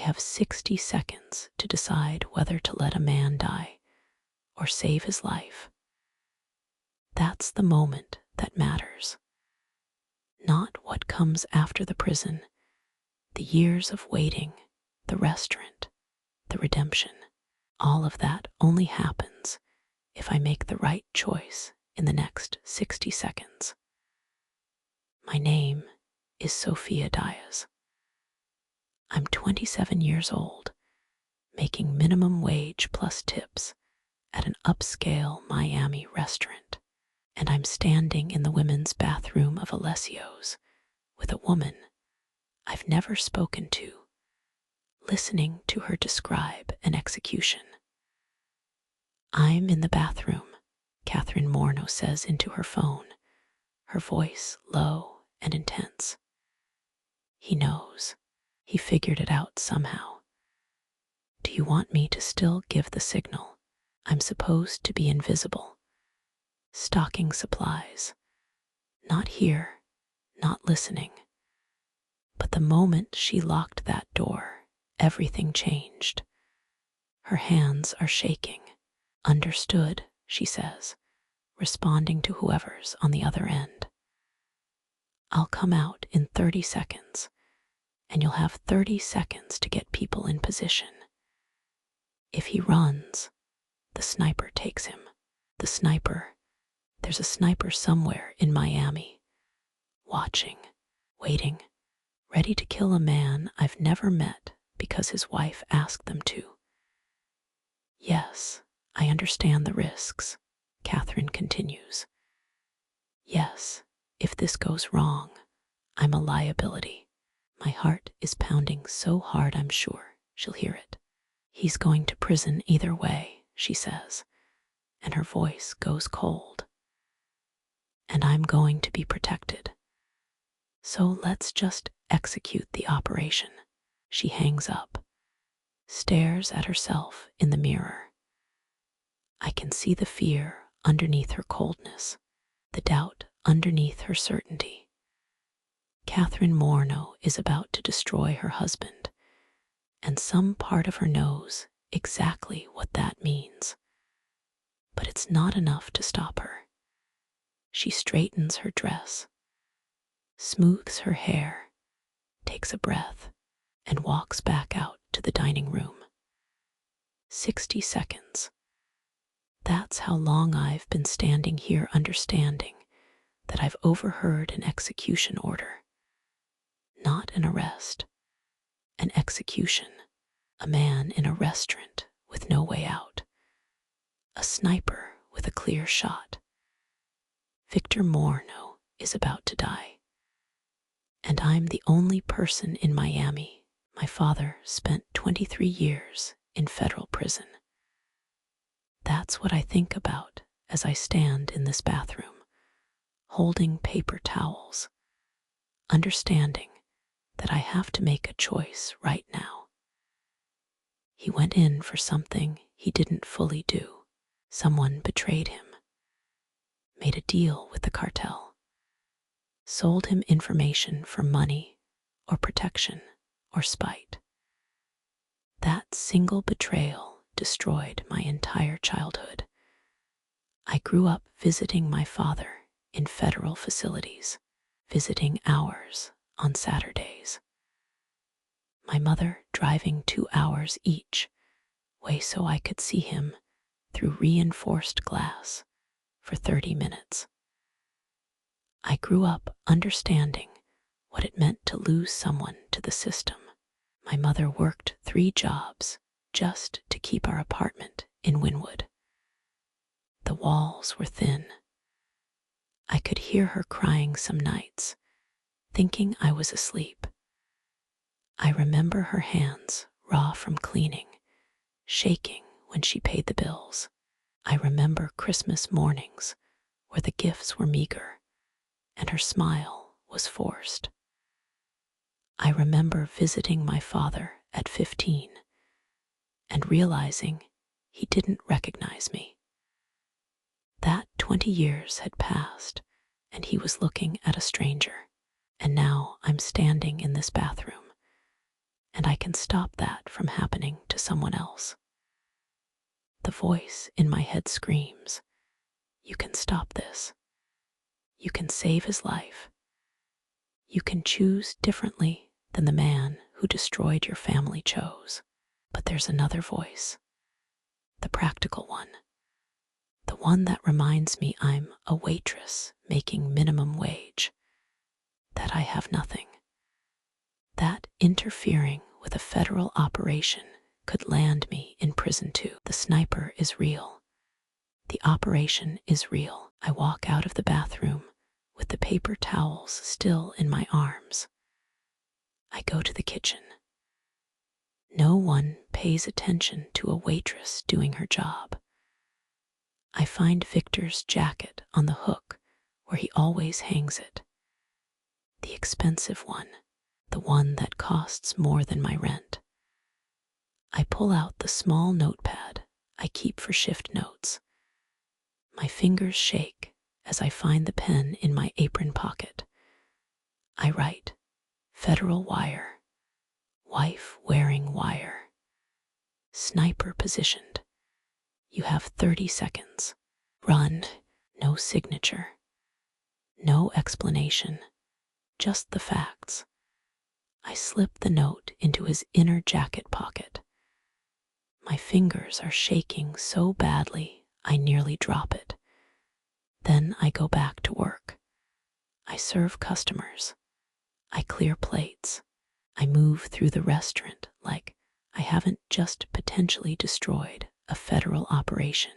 have 60 seconds to decide whether to let a man die or save his life. That's the moment that matters. Not what comes after the prison, the years of waiting, the restaurant, the redemption. All of that only happens if I make the right choice in the next 60 seconds. My name is Sophia Diaz. I'm 27 years old, making minimum wage plus tips at an upscale Miami restaurant, and I'm standing in the women's bathroom of Alessio's with a woman I've never spoken to, listening to her describe an execution. "I'm in the bathroom," Catherine Morneau says into her phone, her voice low and intense. He knows. He figured it out somehow. "Do you want me to still give the signal? I'm supposed to be invisible. Stocking supplies. Not here, not listening." But the moment she locked that door, everything changed. Her hands are shaking. "Understood," she says, responding to whoever's on the other end. "I'll come out in 30 seconds, and you'll have 30 seconds to get people in position. If he runs, the sniper takes him. There's a sniper somewhere in Miami, watching, waiting, ready to kill a man I've never met because his wife asked them to." "Yes, I understand the risks," Catherine continues. "Yes, if this goes wrong, I'm a liability. My heart is pounding so hard I'm sure she'll hear it. He's going to prison either way," she says, and her voice goes cold. "And I'm going to be protected. So let's just execute the operation." She hangs up, stares at herself in the mirror. I can see the fear underneath her coldness, the doubt underneath her certainty. Catherine Morneau is about to destroy her husband, and some part of her knows exactly what that means. But it's not enough to stop her. She straightens her dress, smooths her hair, takes a breath, and walks back out to the dining room. 60 seconds. That's how long I've been standing here, understanding that I've overheard an execution order. Not an arrest, an execution. A man in a restaurant with no way out. A sniper with a clear shot. Victor Morneau is about to die. And I'm the only person in Miami. My father spent 23 years in federal prison. That's what I think about as I stand in this bathroom, holding paper towels, understanding that I have to make a choice right now. He went in for something he didn't fully do. Someone betrayed him, made a deal with the cartel, sold him information for money or protection or spite. That single betrayal destroyed my entire childhood. I grew up visiting my father in federal facilities, visiting ours on Saturdays. My mother driving 2 hours each way so I could see him through reinforced glass for 30 minutes. I grew up understanding what it meant to lose someone to the system. My mother worked 3 jobs just to keep our apartment in Wynwood. The walls were thin. I could hear her crying some nights, thinking I was asleep. I remember her hands raw from cleaning, shaking when she paid the bills. I remember Christmas mornings where the gifts were meager and her smile was forced. I remember visiting my father at 15 and realizing he didn't recognize me. That 20 years had passed and he was looking at a stranger, and now I'm standing in this bathroom, and I can stop that from happening to someone else. The voice in my head screams, "You can stop this. You can save his life. You can choose differently than the man who destroyed your family chose." But there's another voice, the practical one, the one that reminds me I'm a waitress making minimum wage, that I have nothing, that interfering with a federal operation could land me in prison too. The sniper is real. The operation is real. I walk out of the bathroom with the paper towels still in my arms. I go to the kitchen. No one pays attention to a waitress doing her job. I find Victor's jacket on the hook where he always hangs it. The expensive one, the one that costs more than my rent. I pull out the small notepad I keep for shift notes. My fingers shake as I find the pen in my apron pocket. I write, "Federal wire, wife wearing wire, sniper positioned. You have 30 seconds. Run." No signature, no explanation, just the facts. I slip the note into his inner jacket pocket. My fingers are shaking so badly I nearly drop it. Then I go back to work. I serve customers. I clear plates. I move through the restaurant like I haven't just potentially destroyed a federal operation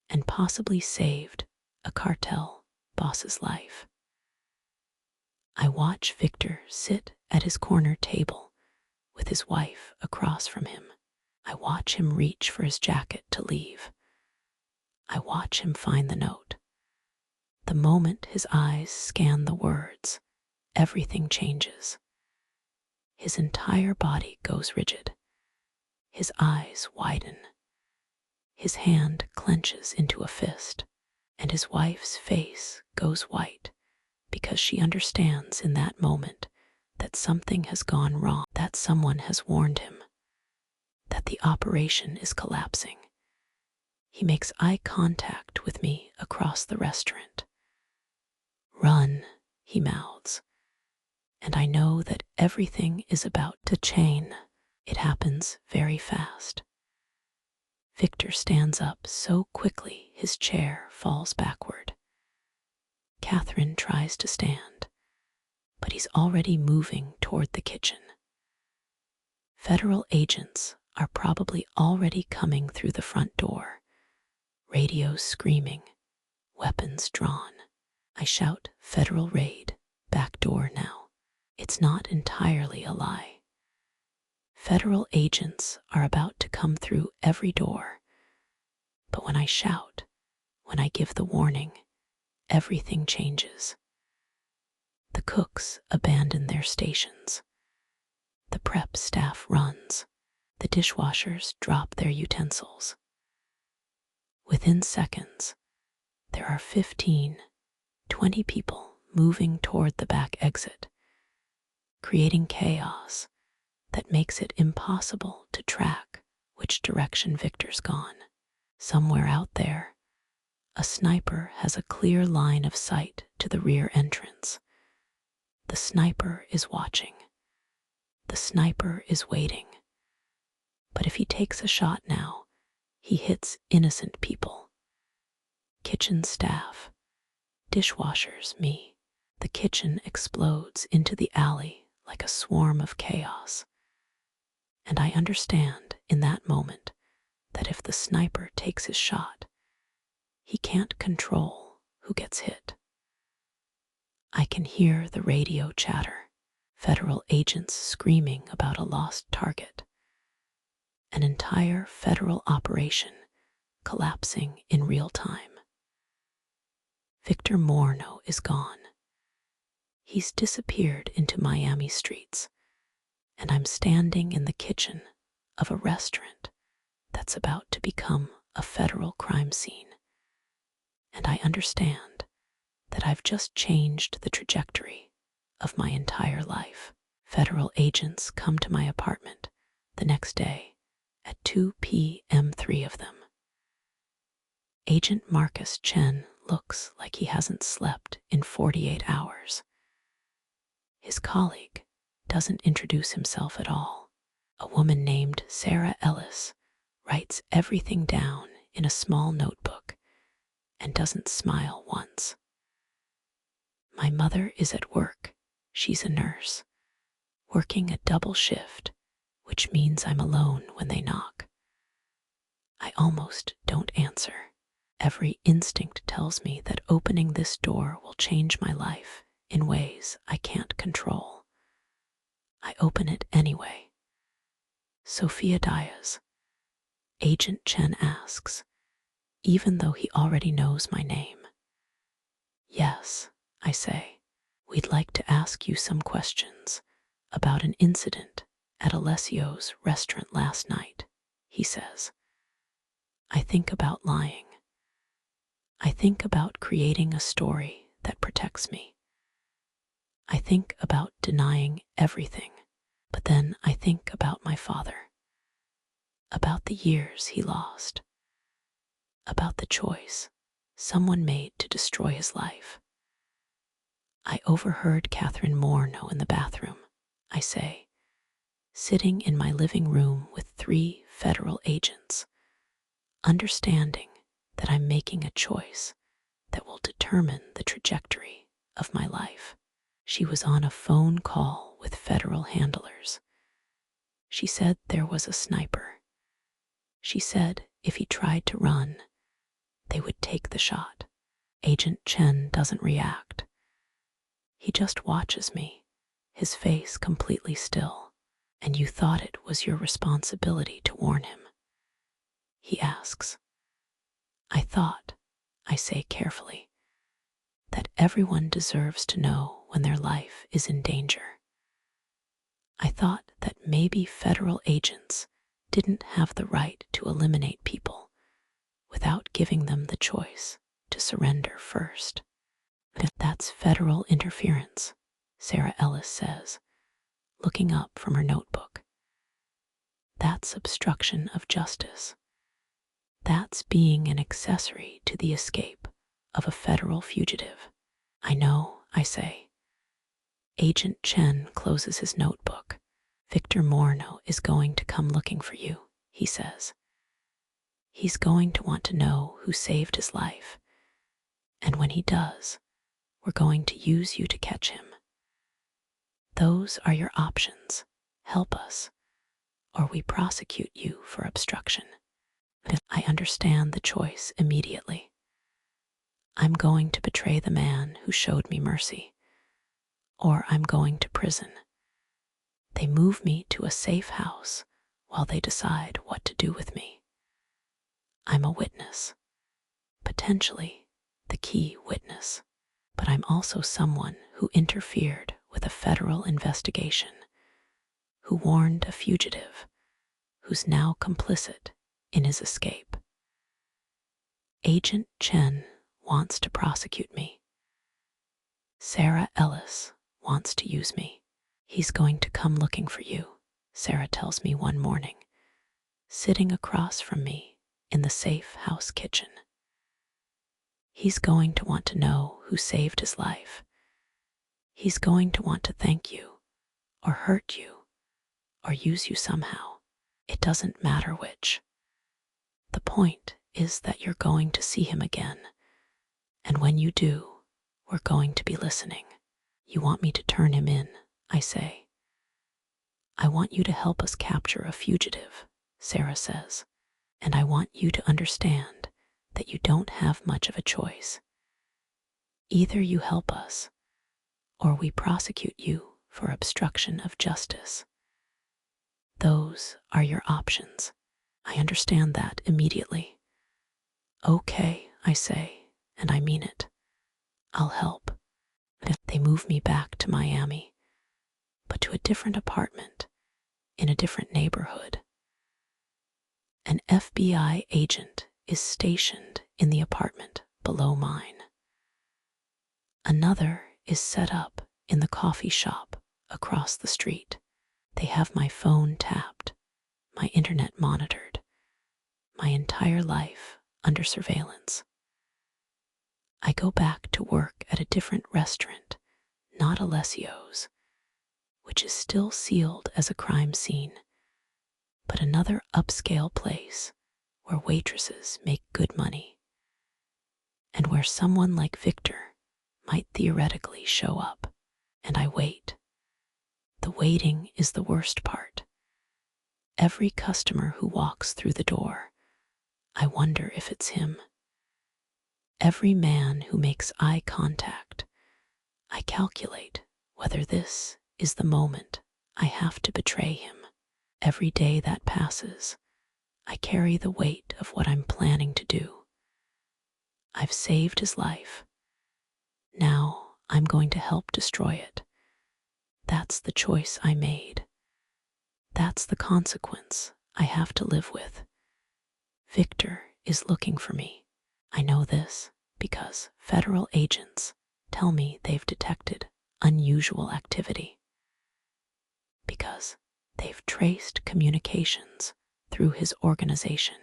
and possibly saved a cartel boss's life. I watch Victor sit at his corner table with his wife across from him. I watch him reach for his jacket to leave. I watch him find the note. The moment his eyes scan the words, everything changes. His entire body goes rigid. His eyes widen. His hand clenches into a fist, and his wife's face goes white because she understands in that moment that something has gone wrong, that someone has warned him, that the operation is collapsing. He makes eye contact with me across the restaurant. "Run," he mouths, and I know that everything is about to change. It happens very fast. Victor stands up so quickly his chair falls backward. Catherine tries to stand, but he's already moving toward the kitchen. Federal agents are probably already coming through the front door, radios screaming, weapons drawn. I shout, "Federal raid, back door now." It's not entirely a lie. Federal agents are about to come through every door. But when I shout, when I give the warning, everything changes. The cooks abandon their stations. The prep staff runs. The dishwashers drop their utensils. Within seconds, there are 15, 20 people moving toward the back exit, creating chaos that makes it impossible to track which direction Victor's gone. Somewhere out there, a sniper has a clear line of sight to the rear entrance. The sniper is watching. The sniper is waiting. But if he takes a shot now, he hits innocent people. Kitchen staff, dishwashers, me. The kitchen explodes into the alley like a swarm of chaos. And I understand in that moment that if the sniper takes his shot, he can't control who gets hit. I can hear the radio chatter, federal agents screaming about a lost target, an entire federal operation collapsing in real time. Victor Morneau is gone. He's disappeared into Miami streets, and I'm standing in the kitchen of a restaurant that's about to become a federal crime scene. And I understand that I've just changed the trajectory of my entire life. federal agents come to my apartment the next day at 2 p.m., 3 of them. Agent Marcus Chen looks like he hasn't slept in 48 hours. His colleague doesn't introduce himself at all. A woman named Sarah Ellis writes everything down in a small notebook and doesn't smile once. My mother is at work. She's a nurse, working a double shift, which means I'm alone when they knock. I almost don't answer. Every instinct tells me that opening this door will change my life in ways I can't control. I open it anyway. Sophia Diaz. Agent Chen asks, even though he already knows my name. Yes, I say. We'd like to ask you some questions about an incident at Alessio's restaurant last night, he says. I think about lying. I think about creating a story that protects me. I think about denying everything, but then I think about my father, about the years he lost, about the choice someone made to destroy his life. I overheard Catherine Morneau in the bathroom, I say, sitting in my living room with 3 federal agents, understanding that I'm making a choice that will determine the trajectory of my life. She was on a phone call with federal handlers. She said there was a sniper. She said if he tried to run, they would take the shot. Agent Chen doesn't react. He just watches me, his face completely still. And you thought it was your responsibility to warn him? He asks. I thought, I say carefully, that everyone deserves to know when their life is in danger. I thought that maybe federal agents didn't have the right to eliminate people without giving them the choice to surrender first. That's federal interference, Sarah Ellis says, looking up from her notebook. That's obstruction of justice. That's being an accessory to the escape of a federal fugitive. I know, I say. Agent Chen closes his notebook. Victor Morneau is going to come looking for you, he says. He's going to want to know who saved his life. And when he does, we're going to use you to catch him. Those are your options. Help us, or we prosecute you for obstruction. I understand the choice immediately. I'm going to betray the man who showed me mercy, or I'm going to prison. They move me to a safe house while they decide what to do with me. I'm a witness, potentially the key witness, but I'm also someone who interfered with a federal investigation, who warned a fugitive, who's now complicit in his escape. Agent Chen wants to prosecute me. Sarah Ellis wants to use me. He's going to come looking for you, Sarah tells me one morning, sitting across from me in the safe house kitchen. He's going to want to know who saved his life. He's going to want to thank you, or hurt you, or use you somehow. It doesn't matter which. The point is that you're going to see him again, and when you do, we're going to be listening. You want me to turn him in, I say. I want you to help us capture a fugitive, Sarah says, and I want you to understand that you don't have much of a choice. Either you help us, or we prosecute you for obstruction of justice. Those are your options. I understand that immediately. Okay, I say, and I mean it. I'll help. They move me back to Miami, but to a different apartment in a different neighborhood. An FBI agent is stationed in the apartment below mine. Another is set up in the coffee shop across the street. They have my phone tapped, my internet monitored, my entire life under surveillance. I go back to work at a different restaurant, not Alessio's, which is still sealed as a crime scene, but another upscale place where waitresses make good money, and where someone like Victor might theoretically show up. And I wait. The waiting is the worst part. Every customer who walks through the door, I wonder if it's him. Every man who makes eye contact, I calculate whether this is the moment I have to betray him. Every day that passes, I carry the weight of what I'm planning to do. I've saved his life. Now I'm going to help destroy it. That's the choice I made. That's the consequence I have to live with. Victor is looking for me. I know this because federal agents tell me they've detected unusual activity. Because they've traced communications through his organization,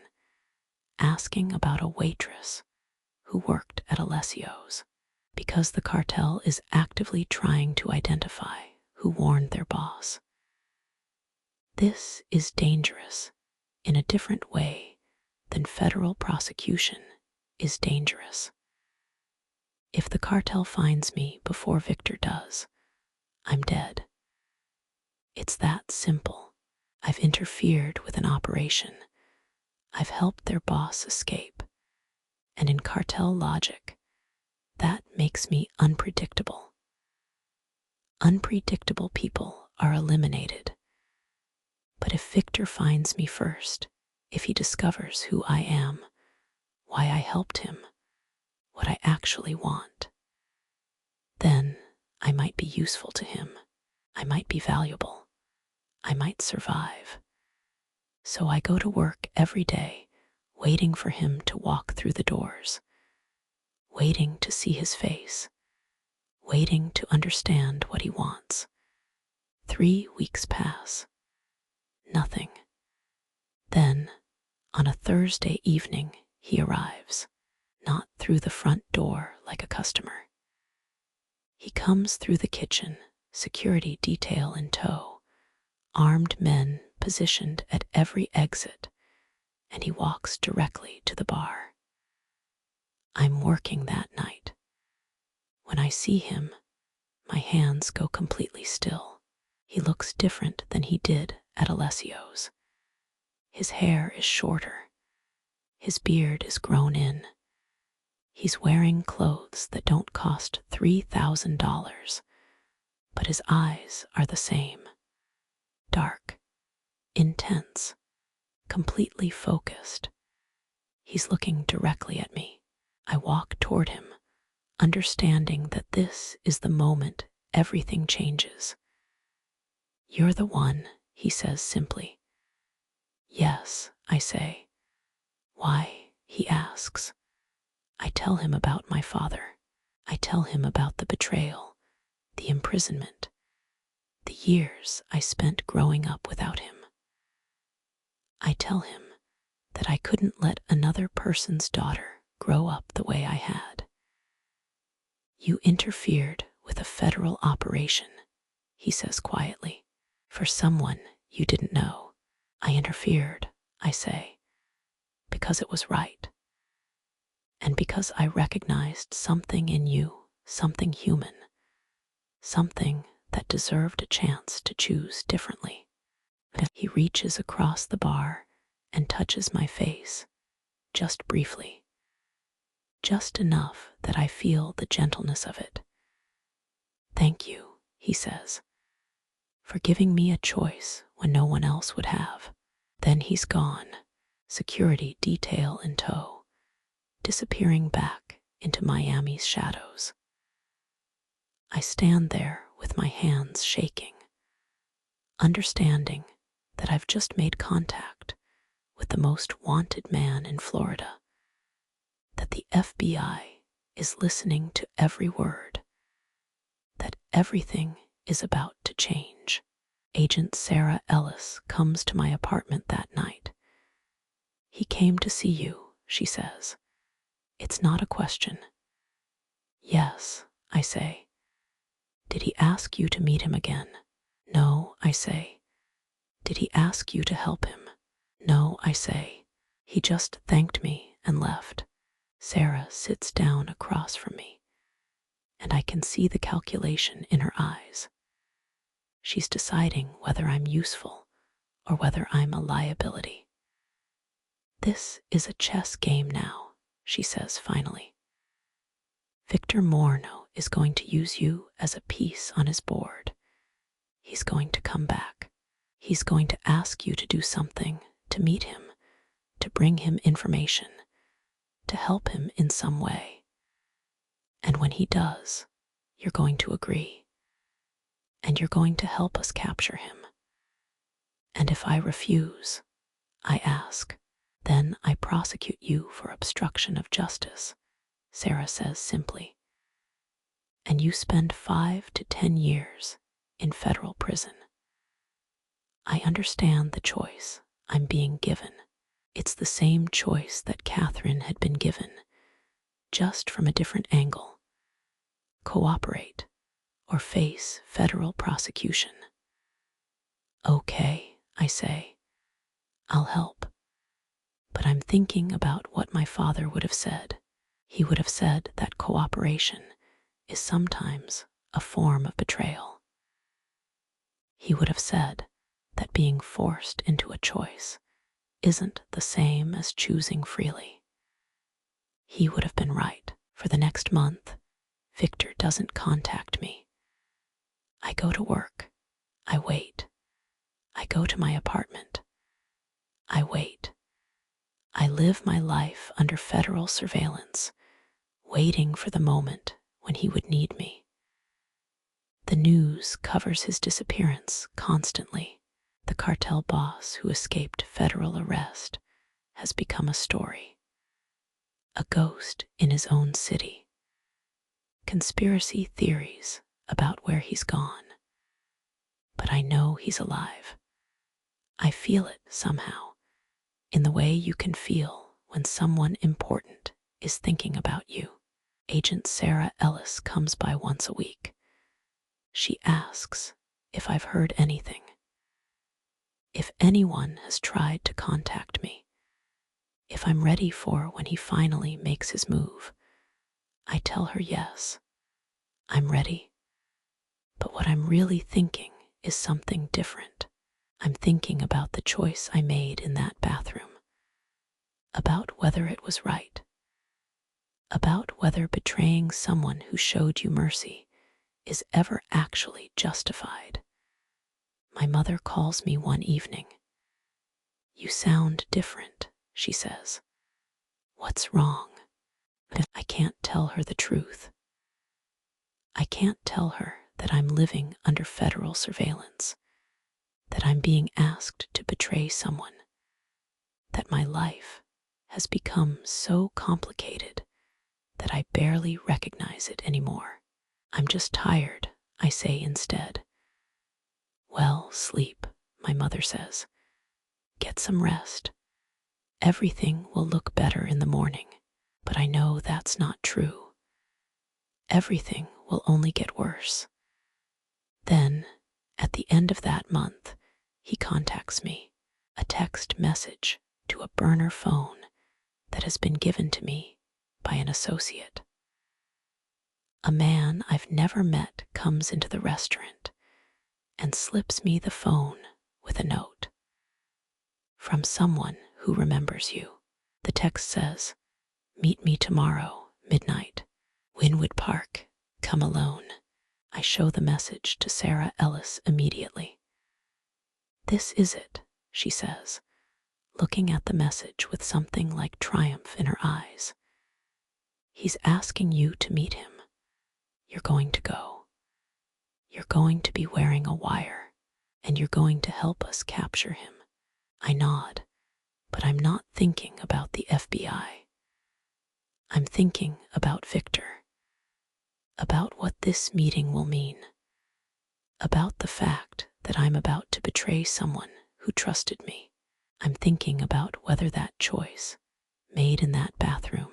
asking about a waitress who worked at Alessio's. Because the cartel is actively trying to identify who warned their boss. This is dangerous in a different way than federal prosecution is dangerous. If the cartel finds me before Victor does, I'm dead. It's that simple. I've interfered with an operation. I've helped their boss escape. And in cartel logic, that makes me unpredictable. Unpredictable people are eliminated. But if Victor finds me first, if he discovers who I am, why I helped him, what I actually want, then I might be useful to him. I might be valuable. I might survive. So I go to work every day, waiting for him to walk through the doors, waiting to see his face, waiting to understand what he wants. 3 weeks pass. Nothing. Then, on a Thursday evening, he arrives, not through the front door like a customer. He comes through the kitchen, security detail in tow, armed men positioned at every exit, and he walks directly to the bar. I'm working that night. When I see him, my hands go completely still. He looks different than he did at Alessio's. His hair is shorter. His beard is grown in. He's wearing clothes that don't cost $3,000, but his eyes are the same. Dark, intense, completely focused. He's looking directly at me. I walk toward him, understanding that this is the moment everything changes. "You're the one," he says simply. "Yes," I say. "Why?" he asks. I tell him about my father. I tell him about the betrayal, the imprisonment, the years I spent growing up without him. I tell him that I couldn't let another person's daughter grow up the way I had. "You interfered with a federal operation," he says quietly, "for someone you didn't know." "I interfered," I say, "because it was right. And because I recognized something in you, something human, something that deserved a chance to choose differently." He reaches across the bar and touches my face, just briefly, just enough that I feel the gentleness of it. "Thank you," he says, "for giving me a choice when no one else would have." Then he's gone, security detail in tow, disappearing back into Miami's shadows. I stand there with my hands shaking, understanding that I've just made contact with the most wanted man in Florida, that the FBI is listening to every word, that everything is about to change. Agent Sarah Ellis comes to my apartment that night. "He came to see you," she says. "It's not a question." "Yes," I say. "Did he ask you to meet him again?" "No," I say. "Did he ask you to help him?" "No," I say. "He just thanked me and left." Sarah sits down across from me, and I can see the calculation in her eyes. She's deciding whether I'm useful or whether I'm a liability. "This is a chess game now," she says finally. "Victor Morneau is going to use you as a piece on his board. He's going to come back. He's going to ask you to do something, to meet him, to bring him information, to help him in some way. And when he does, you're going to agree. And you're going to help us capture him. And if I refuse, I ask, then I prosecute you for obstruction of justice," Sarah says simply. "And you spend 5 to 10 years in federal prison." I understand the choice I'm being given. It's the same choice that Catherine had been given, just from a different angle. Cooperate or face federal prosecution. "Okay," I say. "I'll help." But I'm thinking about what my father would have said. He would have said that cooperation is sometimes a form of betrayal. He would have said that being forced into a choice isn't the same as choosing freely. He would have been right. For the next month, Victor doesn't contact me. I go to work. I wait. I go to my apartment. I wait. I live my life under federal surveillance, waiting for the moment when he would need me. The news covers his disappearance constantly. The cartel boss who escaped federal arrest has become a story. A ghost in his own city. Conspiracy theories about where he's gone. But I know he's alive. I feel it somehow, in the way you can feel when someone important is thinking about you. Agent Sarah Ellis comes by once a week. She asks if I've heard anything, if anyone has tried to contact me, if I'm ready for when he finally makes his move. I tell her yes, I'm ready. But what I'm really thinking is something different. I'm thinking about the choice I made in that bathroom, about whether it was right, about whether betraying someone who showed you mercy is ever actually justified. My mother calls me one evening. "You sound different," she says. "What's wrong?" I can't tell her the truth. I can't tell her that I'm living under federal surveillance, that I'm being asked to betray someone, that my life has become so complicated that I barely recognize it anymore. "I'm just tired," I say instead. "Well, sleep," my mother says. "Get some rest. Everything will look better in the morning." But I know that's not true. Everything will only get worse. Then, at the end of that month, he contacts me, a text message to a burner phone that has been given to me by an associate. A man I've never met comes into the restaurant and slips me the phone with a note. "From someone who remembers you." The text says, "Meet me tomorrow, midnight. Wynwood Park. Come alone." I show the message to Sarah Ellis immediately. "This is it," she says, looking at the message with something like triumph in her eyes. "He's asking you to meet him. You're going to go. You're going to be wearing a wire, and you're going to help us capture him." I nod, but I'm not thinking about the FBI. I'm thinking about Victor, about what this meeting will mean, about the fact that I'm about to betray someone who trusted me. I'm thinking about whether that choice, made in that bathroom,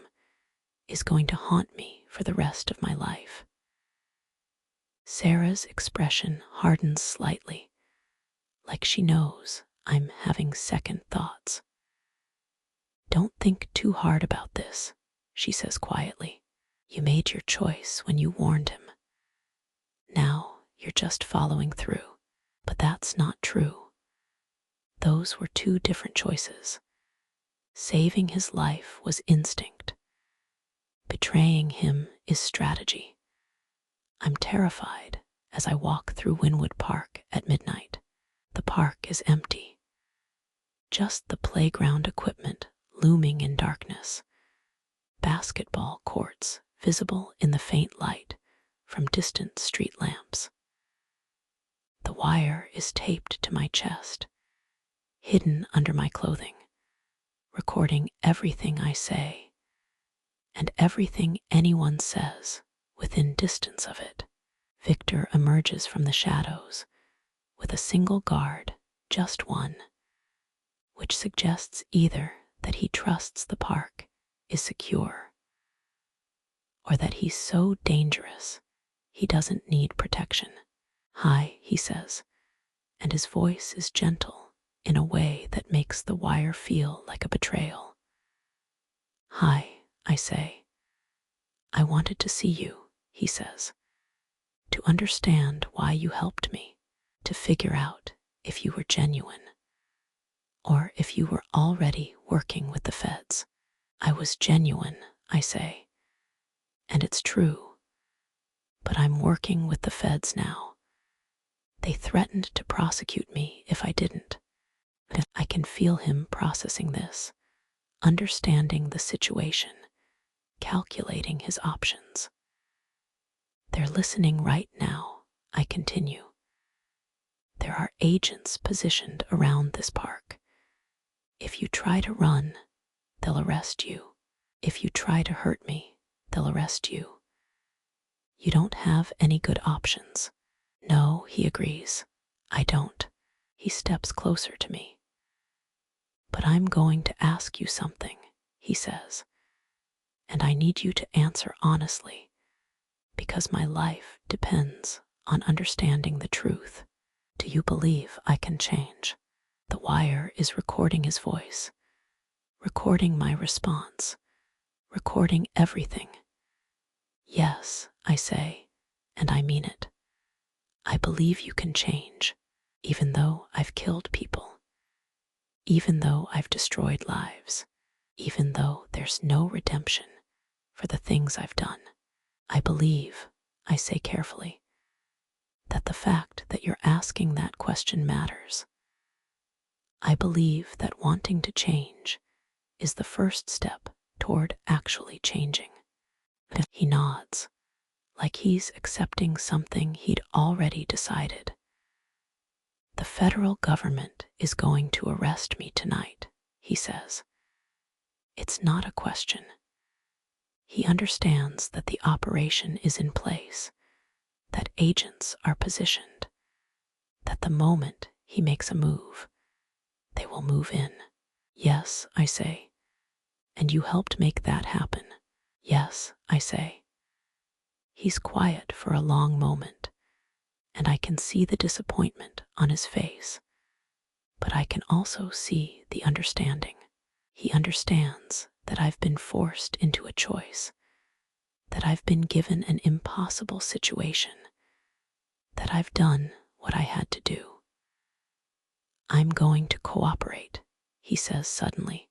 is going to haunt me for the rest of my life. Sarah's expression hardens slightly, like she knows I'm having second thoughts. Don't think too hard about this, she says quietly. You made your choice when you warned him. Now you're just following through. But that's not true. Those were two different choices. Saving his life was instinct. Betraying him is strategy. I'm terrified as I walk through Wynwood Park at midnight. The park is empty. Just the playground equipment looming in darkness. Basketball courts visible in the faint light from distant street lamps. The wire is taped to my chest, hidden under my clothing, recording everything I say and everything anyone says within distance of it. Victor emerges from the shadows with a single guard, just one, which suggests either that he trusts the park is secure or that he's so dangerous he doesn't need protection. Hi, he says, and his voice is gentle in a way that makes the wire feel like a betrayal. Hi, I say. I wanted to see you, he says, to understand why you helped me, to figure out if you were genuine, or if you were already working with the feds. I was genuine, I say, and it's true, but I'm working with the feds now. They threatened to prosecute me if I didn't. I can feel him processing this, understanding the situation, calculating his options. They're listening right now, I continue. There are agents positioned around this park. If you try to run, they'll arrest you. If you try to hurt me, they'll arrest you. You don't have any good options. No, he agrees. I don't. He steps closer to me. But I'm going to ask you something, he says, and I need you to answer honestly, because my life depends on understanding the truth. Do you believe I can change? The wire is recording his voice, recording my response, recording everything. Yes, I say, and I mean it. I believe you can change, even though I've killed people, even though I've destroyed lives, even though there's no redemption for the things I've done. I believe, I say carefully, that the fact that you're asking that question matters. I believe that wanting to change is the first step toward actually changing. He nods, like he's accepting something he'd already decided. The federal government is going to arrest me tonight, he says. It's not a question. He understands that the operation is in place, that agents are positioned, that the moment he makes a move, they will move in. Yes, I say, and you helped make that happen. Yes, I say. He's quiet for a long moment, and I can see the disappointment on his face, but I can also see the understanding. He understands that I've been forced into a choice, that I've been given an impossible situation, that I've done what I had to do. I'm going to cooperate, he says suddenly.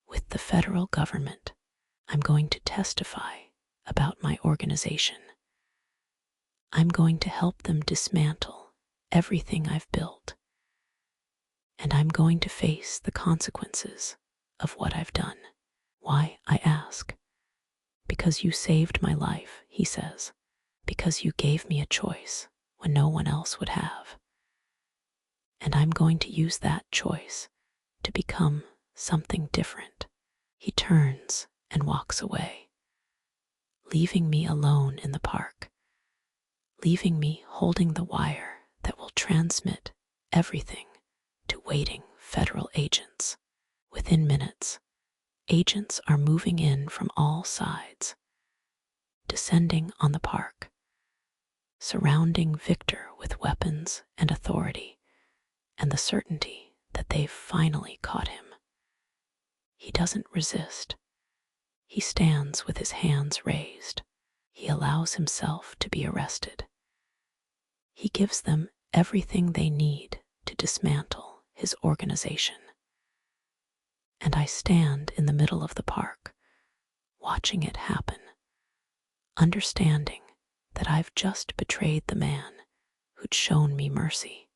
With the federal government, I'm going to testify about my organization. I'm going to help them dismantle everything I've built. And I'm going to face the consequences of what I've done. Why, I ask? Because you saved my life, he says. Because you gave me a choice when no one else would have. And I'm going to use that choice to become something different. He turns and walks away, leaving me alone in the park, leaving me holding the wire that will transmit everything to waiting federal agents. Within minutes, agents are moving in from all sides, descending on the park, surrounding Victor with weapons and authority, and the certainty that they've finally caught him. He doesn't resist. He stands with his hands raised. He allows himself to be arrested. He gives them everything they need to dismantle his organization. And I stand in the middle of the park, watching it happen, understanding that I've just betrayed the man who'd shown me mercy.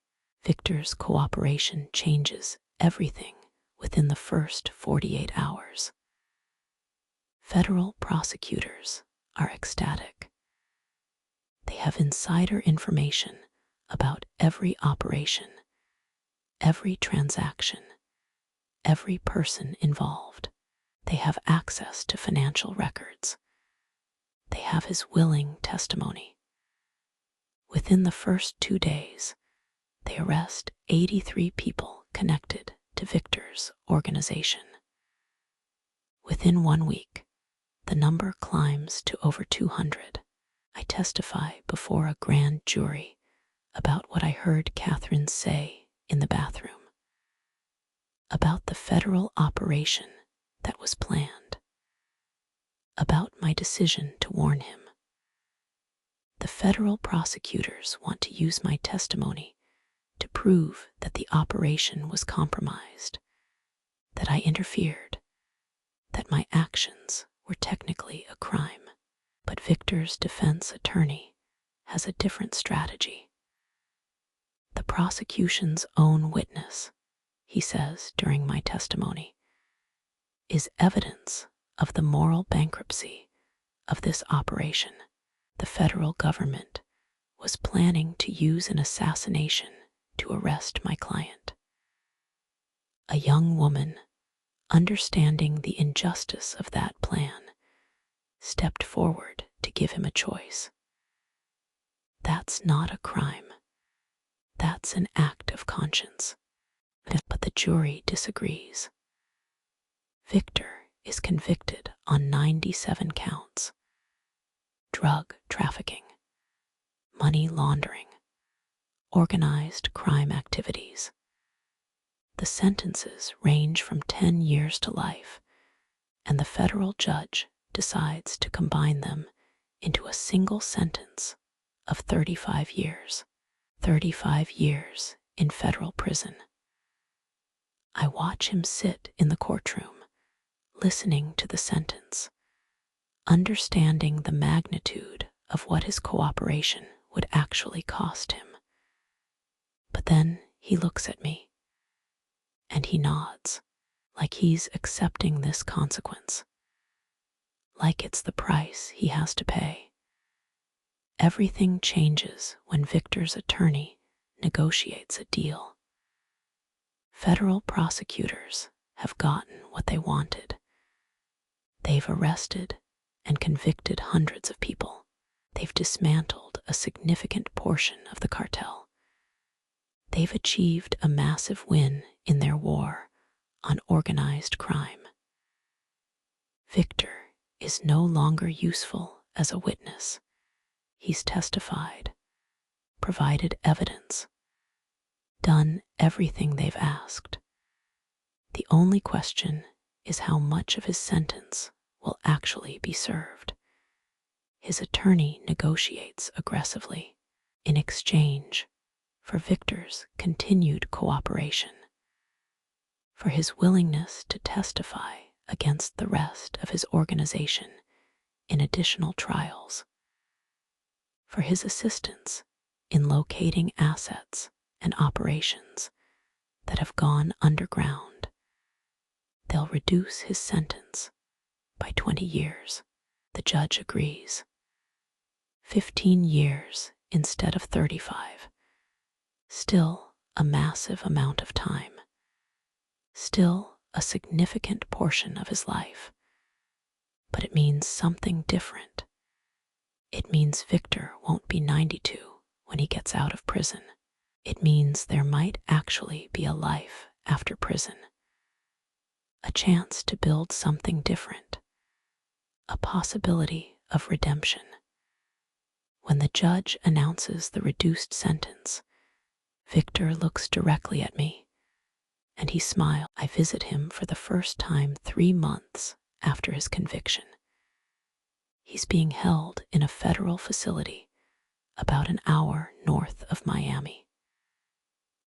Victor's cooperation changes everything within the first 48 hours. Federal prosecutors are ecstatic. They have insider information about every operation, every transaction, every person involved. They have access to financial records. They have his willing testimony. Within the first 2 days, they arrest 83 people connected to Victor's organization. Within 1 week, the number climbs to over 200. I testify before a grand jury about what I heard Catherine say in the bathroom, about the federal operation that was planned, about my decision to warn him. The federal prosecutors want to use my testimony to prove that the operation was compromised, that I interfered, that my actions were technically a crime. But Victor's defense attorney has a different strategy. The prosecution's own witness, he says during my testimony, is evidence of the moral bankruptcy of this operation. The federal government was planning to use an assassination to arrest my client. A young woman, understanding the injustice of that plan, stepped forward to give him a choice. That's not a crime. That's an act of conscience. But the jury disagrees. Victor is convicted on 97 counts: drug trafficking, money laundering, organized crime activities. The sentences range from 10 years to life, and the federal judge decides to combine them into a single sentence of 35 years. 35 years in federal prison. I watch him sit in the courtroom, listening to the sentence, understanding the magnitude of what his cooperation would actually cost him. But then he looks at me, and he nods, like he's accepting this consequence, like it's the price he has to pay. Everything changes when Victor's attorney negotiates a deal. Federal prosecutors have gotten what they wanted. They've arrested and convicted hundreds of people. They've dismantled a significant portion of the cartel. They've achieved a massive win in their war on organized crime. Victor is no longer useful as a witness. He's testified, provided evidence, done everything they've asked. The only question is how much of his sentence will actually be served. His attorney negotiates aggressively in exchange for Victor's continued cooperation, for his willingness to testify against the rest of his organization in additional trials, for his assistance in locating assets and operations that have gone underground. They'll reduce his sentence by 20 years. The judge agrees. 15 years instead of 35. Still a massive amount of time. Still a significant portion of his life. But it means something different. It means Victor won't be 92 when he gets out of prison. It means there might actually be a life after prison, a chance to build something different, a possibility of redemption. When the judge announces the reduced sentence, Victor looks directly at me, and he smiles. I visit him for the first time 3 months after his conviction. He's being held in a federal facility about an hour north of Miami.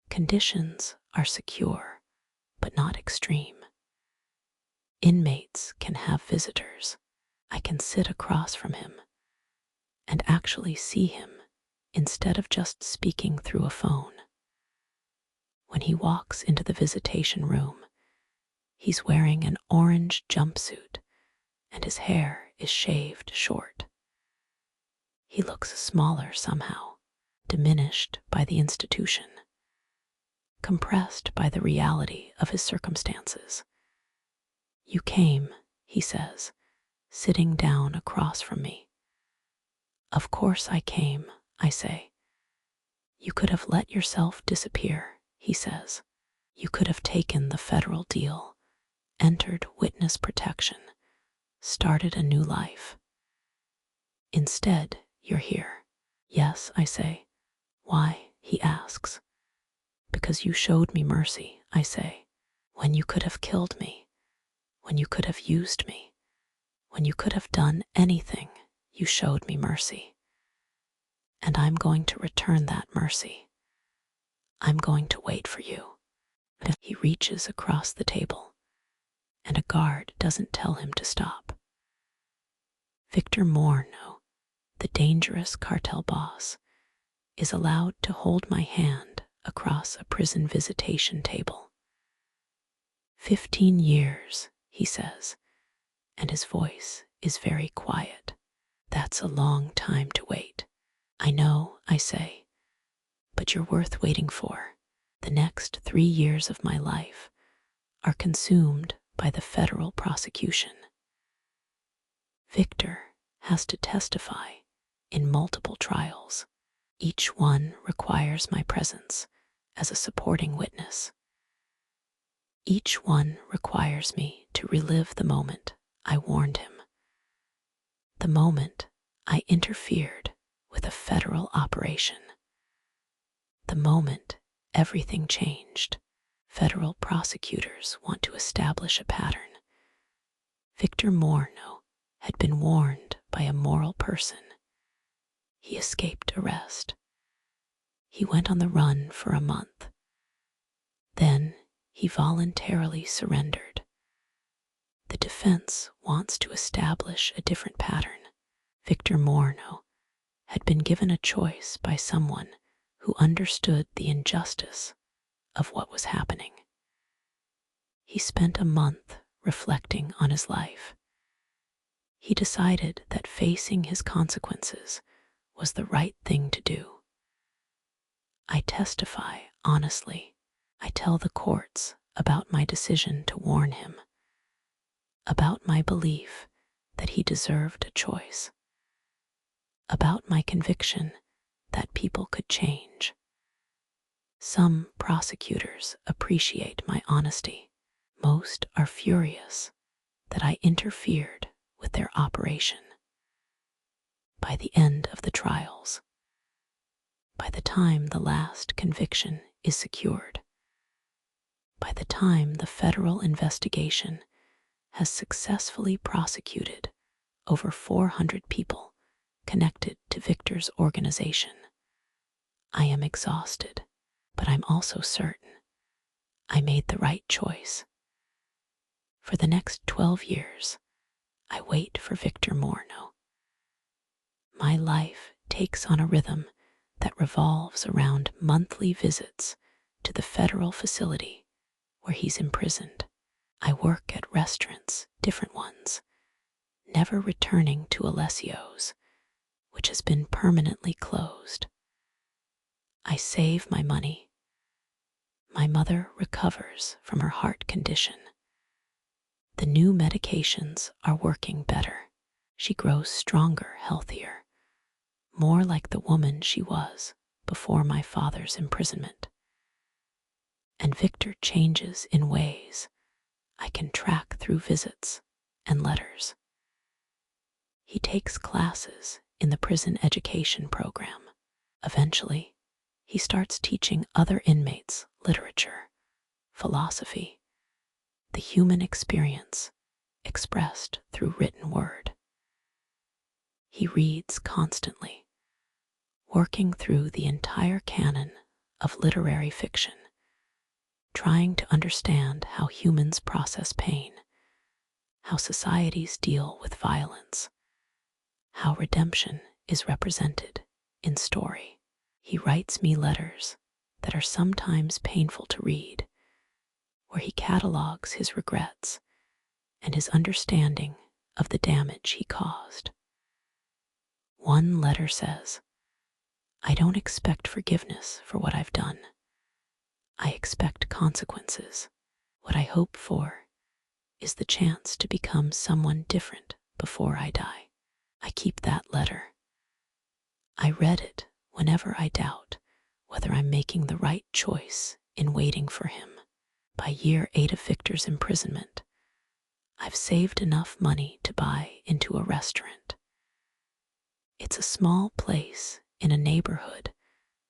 Conditions are secure, but not extreme. Inmates can have visitors. I can sit across from him and actually see him instead of just speaking through a phone. When he walks into the visitation room, he's wearing an orange jumpsuit and his hair is shaved short. He looks smaller somehow, diminished by the institution, compressed by the reality of his circumstances. "You came," he says, sitting down across from me. "Of course I came," I say. "You could have let yourself disappear," he says. "You could have taken the federal deal, entered witness protection, started a new life. Instead, you're here." "Yes," I say. "Why?" he asks. "Because you showed me mercy," I say. "When you could have killed me, when you could have used me, when you could have done anything, you showed me mercy. And I'm going to return that mercy. I'm going to wait for you." He reaches across the table, and a guard doesn't tell him to stop. Victor Morneau, the dangerous cartel boss, is allowed to hold my hand across a prison visitation table. 15 years, he says, and his voice is very quiet. "That's a long time to wait." "I know," I say, "but you're worth waiting for." The next 3 years of my life are consumed by the federal prosecution. Victor has to testify in multiple trials. Each one requires my presence as a supporting witness. Each one requires me to relive the moment I warned him, the moment I interfered with a federal operation, the moment everything changed. Federal prosecutors want to establish a pattern. Victor Morneau had been warned by a moral person. He escaped arrest. He went on the run for a month. Then he voluntarily surrendered. The defense wants to establish a different pattern. Victor Morneau had been given a choice by someone who understood the injustice of what was happening. He spent a month reflecting on his life. He decided that facing his consequences was the right thing to do. I testify honestly. I tell the courts about my decision to warn him, about my belief that he deserved a choice, about my conviction that people could change. Some prosecutors appreciate my honesty. Most are furious that I interfered with their operation. By the end of the trials, by the time the last conviction is secured, by the time the federal investigation has successfully prosecuted over 400 people connected to Victor's organization, I am exhausted, but I'm also certain I made the right choice. For the next 12 years, I wait for Victor Morneau. My life takes on a rhythm that revolves around monthly visits to the federal facility where he's imprisoned. I work at restaurants, different ones, never returning to Alessio's, which has been permanently closed. I save my money. My mother recovers from her heart condition. The new medications are working better. She grows stronger, healthier. more like the woman she was before my father's imprisonment. And Victor changes in ways I can track through visits and letters. He takes classes in the prison education program. Eventually, he starts teaching other inmates literature, philosophy, the human experience expressed through written word. He reads constantly, working through the entire canon of literary fiction, trying to understand how humans process pain, how societies deal with violence, how redemption is represented in story. He writes me letters that are sometimes painful to read, where he catalogs his regrets and his understanding of the damage he caused. One letter says, "I don't expect forgiveness for what I've done. I expect consequences. What I hope for is the chance to become someone different before I die." I keep that letter. I read it whenever I doubt whether I'm making the right choice in waiting for him. By year 8 of Victor's imprisonment, I've saved enough money to buy into a restaurant. It's a small place in a neighborhood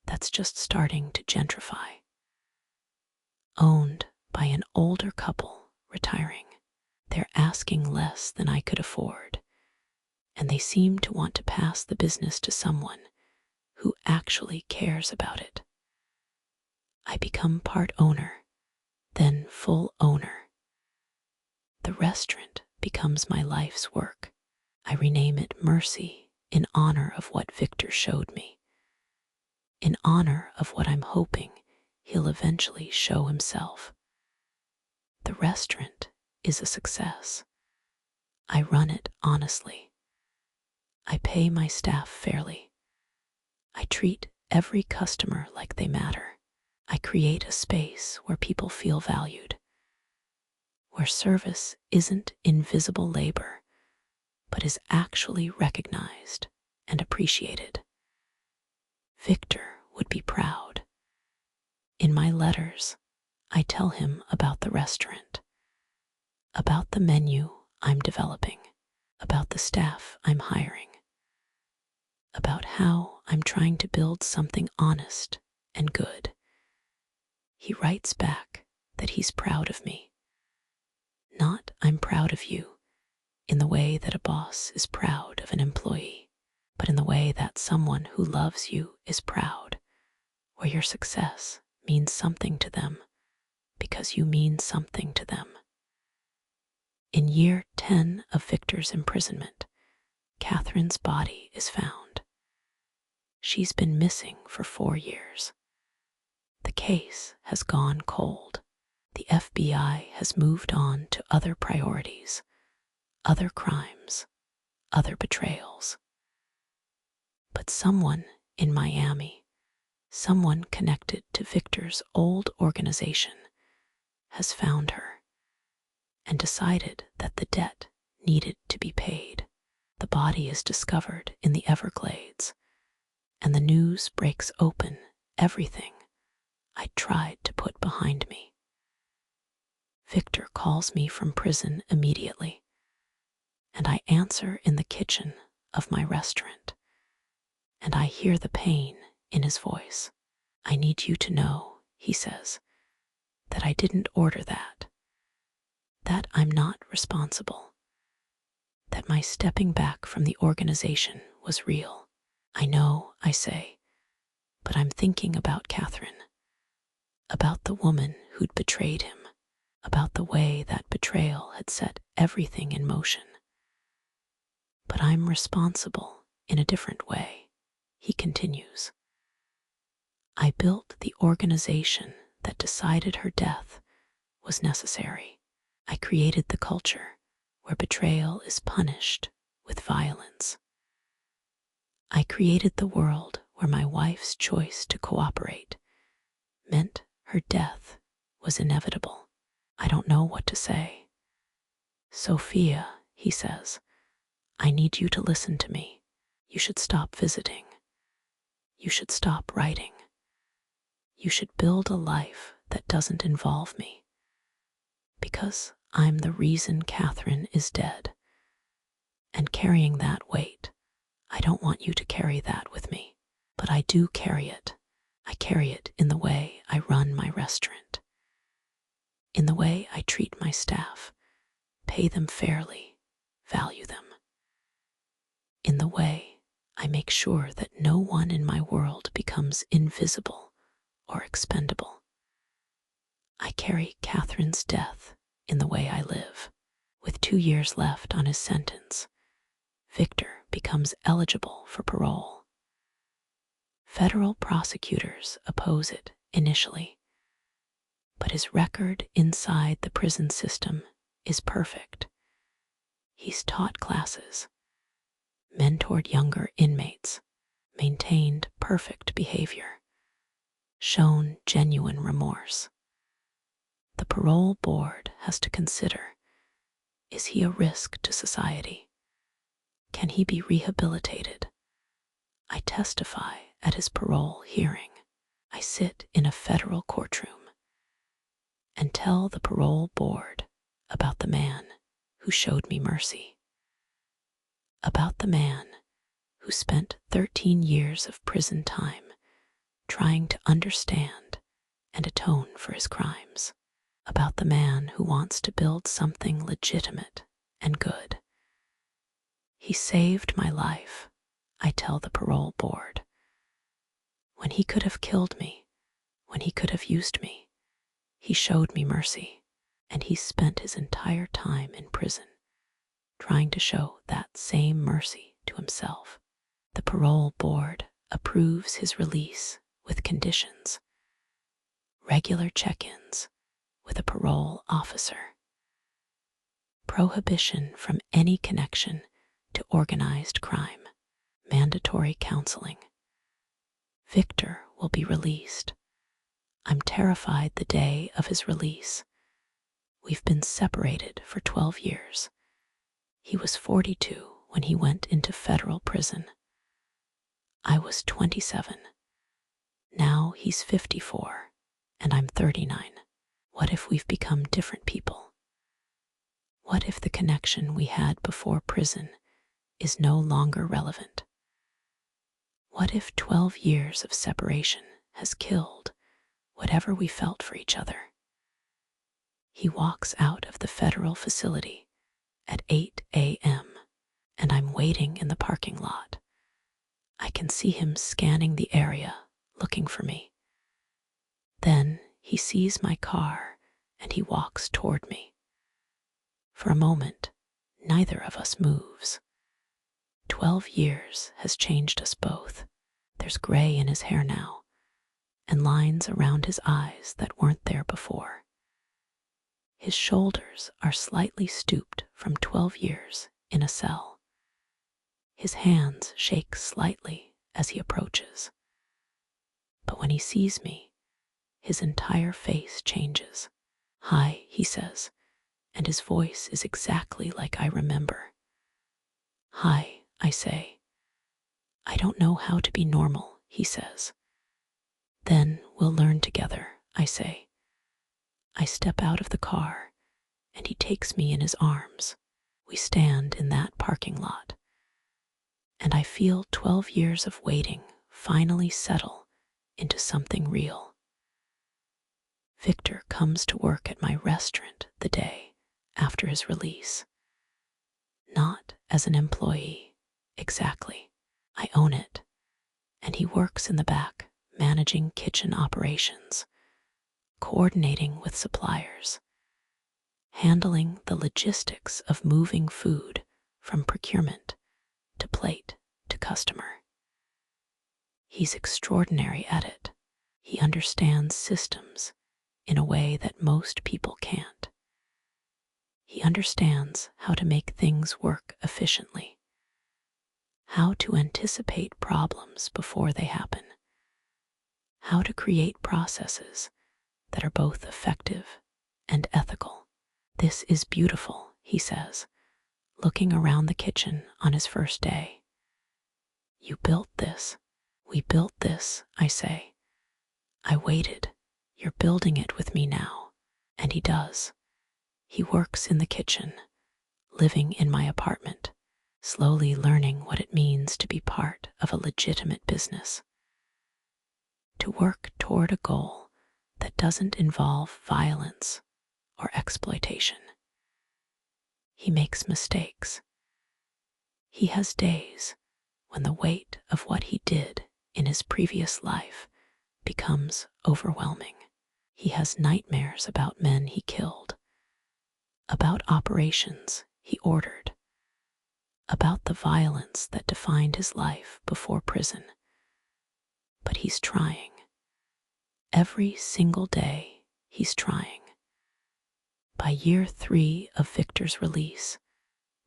that's just starting to gentrify, owned by an older couple retiring. They're asking less than I could afford, and they seem to want to pass the business to someone who actually cares about it. I become part owner, then full owner. The restaurant becomes my life's work. I rename it Mercy in honor of what Victor showed me, in honor of what I'm hoping he'll eventually show himself. The restaurant is a success. I run it honestly. I pay my staff fairly. I treat every customer like they matter. I create a space where people feel valued, where service isn't invisible labor, but is actually recognized and appreciated. Victor would be proud. In my letters, I tell him about the restaurant, about the menu I'm developing, about the staff I'm hiring, about how I'm trying to build something honest and good. He writes back that he's proud of me. Not "I'm proud of you" in the way that a boss is proud of an employee, but in the way that someone who loves you is proud, where your success means something to them because you mean something to them. In year 10 of Victor's imprisonment, Catherine's body is found. She's been missing for 4 years. The case has gone cold. The FBI has moved on to other priorities, other crimes, other betrayals. But someone in Miami, someone connected to Victor's old organization, has found her and decided that the debt needed to be paid. The body is discovered in the Everglades, and the news breaks open everything I tried to put behind me. Victor calls me from prison immediately, and I answer in the kitchen of my restaurant, and I hear the pain in his voice. "I need you to know," he says, "that I didn't order that, that I'm not responsible, that my stepping back from the organization was real." "I know," I say, "but I'm thinking about Catherine, about the woman who'd betrayed him, about the way that betrayal had set everything in motion. But I'm responsible in a different way," he continues. "I built the organization that decided her death was necessary. I created the culture where betrayal is punished with violence. I created the world where my wife's choice to cooperate meant her death was inevitable." I don't know what to say. "Sophia," he says, "I need you to listen to me. You should stop visiting. You should stop writing. You should build a life that doesn't involve me. Because I'm the reason Catherine is dead. And carrying that weight, I don't want you to carry that with me. But I do carry it. I carry it in the way I run my restaurant, in the way I treat my staff, pay them fairly, value them, in the way I make sure that no one in my world becomes invisible or expendable. I carry Catherine's death in the way I live. With 2 years left on his sentence, Victor becomes eligible for parole. Federal prosecutors oppose it initially, but his record inside the prison system is perfect. He's taught classes, mentored younger inmates, maintained perfect behavior, shown genuine remorse. The parole board has to consider, is he a risk to society? Can he be rehabilitated? I testify at his parole hearing. I sit in a federal courtroom and tell the parole board about the man who showed me mercy, about the man who spent 13 years of prison time trying to understand and atone for his crimes, about the man who wants to build something legitimate and good. He saved my life, I tell the parole board. When he could have killed me, when he could have used me, he showed me mercy, and he spent his entire time in prison trying to show that same mercy to himself. The parole board approves his release with conditions, regular check-ins with a parole officer, prohibition from any connection to organized crime, mandatory counseling. Victor will be released. I'm terrified the day of his release. We've been separated for 12 years. He was 42 when he went into federal prison. I was 27. Now he's 54, and I'm 39. What if we've become different people? What if the connection we had before prison is no longer relevant? What if 12 years of separation has killed whatever we felt for each other? He walks out of the federal facility at 8 a.m., and I'm waiting in the parking lot. I can see him scanning the area, looking for me. Then he sees my car, and he walks toward me. For a moment, neither of us moves. 12 years has changed us both. There's gray in his hair now, and lines around his eyes that weren't there before. His shoulders are slightly stooped from 12 years in a cell. His hands shake slightly as he approaches. But when he sees me, his entire face changes. "Hi," he says, and his voice is exactly like I remember. "Hi," I say. "I don't know how to be normal," he says. "Then we'll learn together," I say. I step out of the car, and he takes me in his arms. We stand in that parking lot, and I feel 12 years of waiting finally settle into something real. Victor comes to work at my restaurant the day after his release. Not as an employee, exactly. I own it, and he works in the back, managing kitchen operations, coordinating with suppliers, handling the logistics of moving food from procurement to plate to customer. He's extraordinary at it. He understands systems in a way that most people can't. He understands how to make things work efficiently, how to anticipate problems before they happen, how to create processes that are both effective and ethical. "This is beautiful," he says, looking around the kitchen on his first day. "You built this. We built this, I say. I waited. You're building it with me now. And he does. He works in the kitchen, living in my apartment, slowly learning what it means to be part of a legitimate business. To work toward a goal that doesn't involve violence or exploitation. He makes mistakes. He has days when the weight of what he did in his previous life becomes overwhelming. He has nightmares about men he killed, about operations he ordered, about the violence that defined his life before prison. But he's trying. Every single day, he's trying. By year 3 of Victor's release,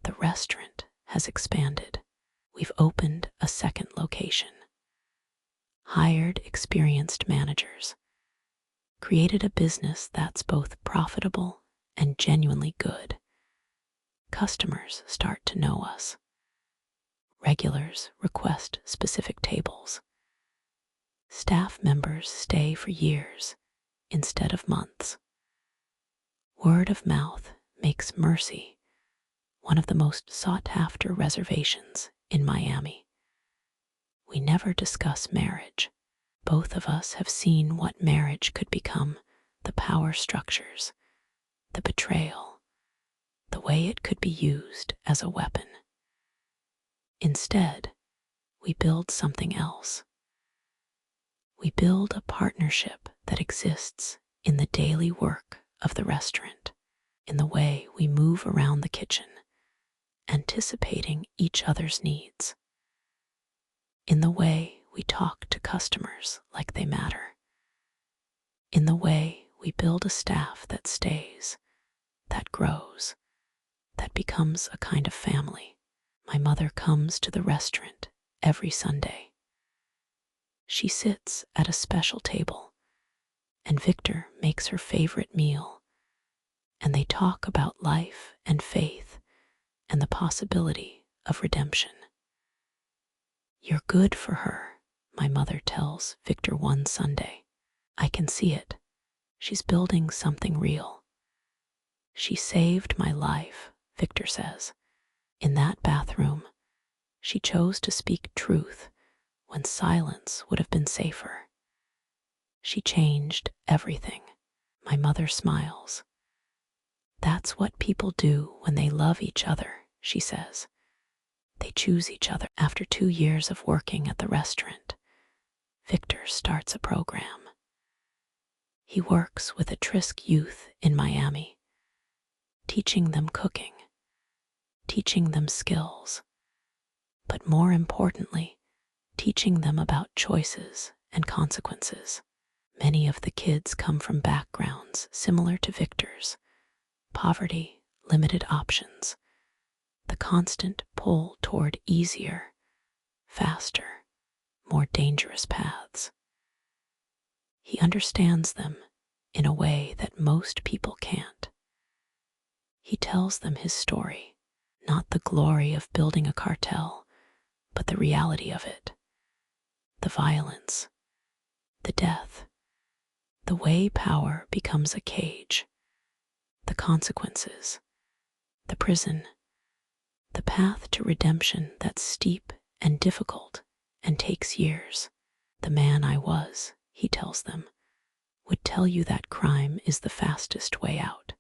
the restaurant has expanded. We've opened a second location, hired experienced managers, created a business that's both profitable and genuinely good. Customers start to know us. Regulars request specific tables. Staff members stay for years instead of months. Word of mouth makes Mercy one of the most sought-after reservations in Miami. We never discuss marriage. Both of us have seen what marriage could become, the power structures, the betrayal, the way it could be used as a weapon. Instead, we build something else. We build a partnership that exists in the daily work of the restaurant, in the way we move around the kitchen, anticipating each other's needs, in the way we talk to customers like they matter, in the way we build a staff that stays, that grows, that becomes a kind of family. My mother comes to the restaurant every Sunday. She sits at a special table, and Victor makes her favorite meal, and they talk about life and faith and the possibility of redemption. You're good for her, my mother tells Victor one Sunday. I can see it. She's building something real. She saved my life, Victor says. In that bathroom, she chose to speak truth when silence would have been safer. She changed everything. My mother smiles. That's what people do when they love each other, she says. They choose each other. After 2 years of working at the restaurant, Victor starts a program. He works with at-risk youth in Miami, teaching them cooking, teaching them skills, but more importantly, teaching them about choices and consequences. Many of the kids come from backgrounds similar to Victor's: poverty, limited options, the constant pull toward easier, faster, more dangerous paths. He understands them in a way that most people can't. He tells them his story, not the glory of building a cartel, but the reality of it. The violence, the death, the way power becomes a cage, the consequences, the prison, the path to redemption that's steep and difficult and takes years. The man I was, he tells them, would tell you that crime is the fastest way out.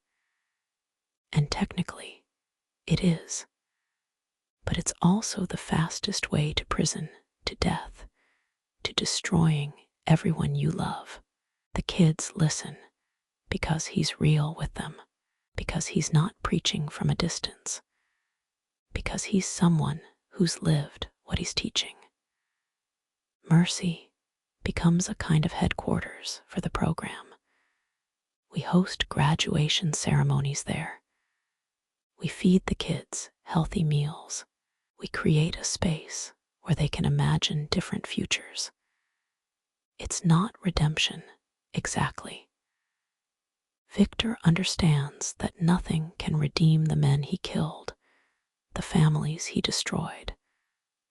And technically, it is. But it's also the fastest way to prison, to death, to destroying everyone you love. The kids listen because he's real with them, because he's not preaching from a distance, because he's someone who's lived what he's teaching. Mercy becomes a kind of headquarters for the program. We host graduation ceremonies there. We feed the kids healthy meals. We create a space where they can imagine different futures. It's not redemption, exactly. Victor understands that nothing can redeem the men he killed, the families he destroyed,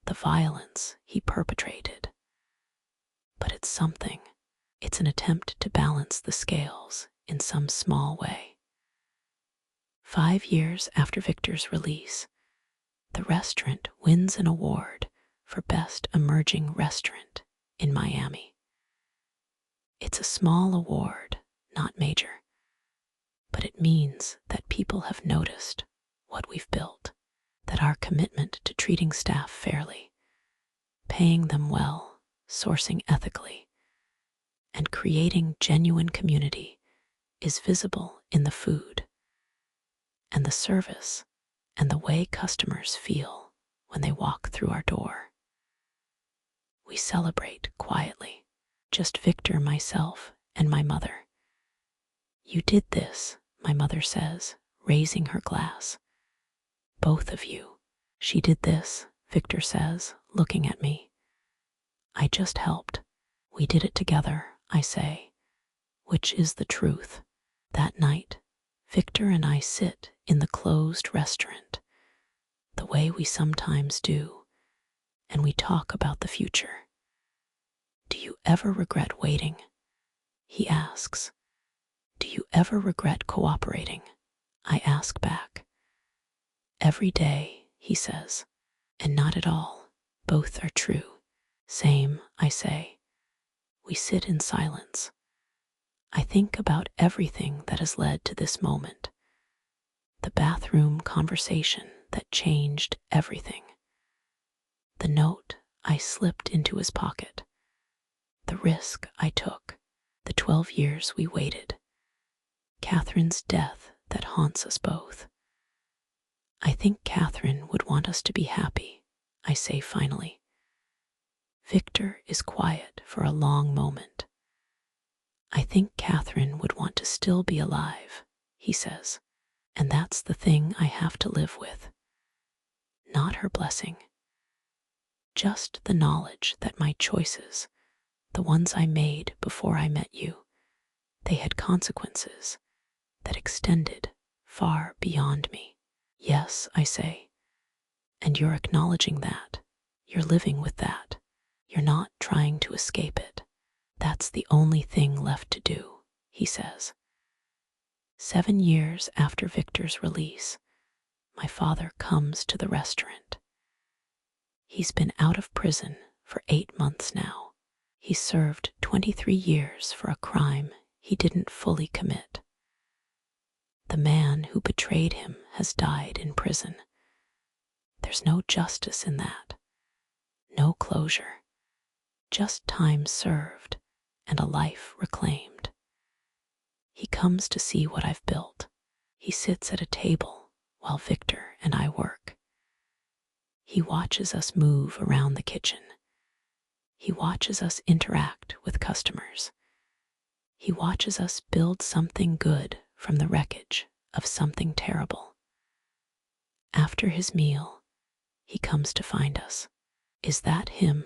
the violence he perpetrated. but it's something. It's an attempt to balance the scales in some small way. 5 years after Victor's release, the restaurant wins an award for Best Emerging Restaurant in Miami. It's a small award, not major, but it means that people have noticed what we've built, that our commitment to treating staff fairly, paying them well, sourcing ethically, and creating genuine community is visible in the food and the service and the way customers feel when they walk through our door. We celebrate quietly, just Victor, myself, and my mother. You did this, my mother says, raising her glass. Both of you. She did this, Victor says, looking at me. I just helped. We did it together, I say, which is the truth. That night, Victor and I sit in the closed restaurant, the way we sometimes do, and we talk about the future. Do you ever regret waiting? He asks. Do you ever regret cooperating? I ask back. Every day, he says, and not at all. Both are true. Same, I say. We sit in silence. I think about everything that has led to this moment. The bathroom conversation that changed everything. The note I slipped into his pocket. The risk I took. The 12 years we waited. Catherine's death that haunts us both. I think Catherine would want us to be happy, I say finally. Victor is quiet for a long moment. I think Catherine would want to still be alive, he says, and that's the thing I have to live with. Not her blessing. Just the knowledge that my choices, the ones I made before I met you, they had consequences that extended far beyond me. Yes, I say, and you're acknowledging that. You're living with that. You're not trying to escape it. That's the only thing left to do, he says. 7 years after Victor's release, my father comes to the restaurant. He's been out of prison for 8 months now. He served 23 years for a crime he didn't fully commit. The man who betrayed him has died in prison. There's no justice in that. No closure. Just time served and a life reclaimed. He comes to see what I've built. He sits at a table while Victor and I work. He watches us move around the kitchen. He watches us interact with customers. He watches us build something good from the wreckage of something terrible. After his meal, he comes to find us. Is that him?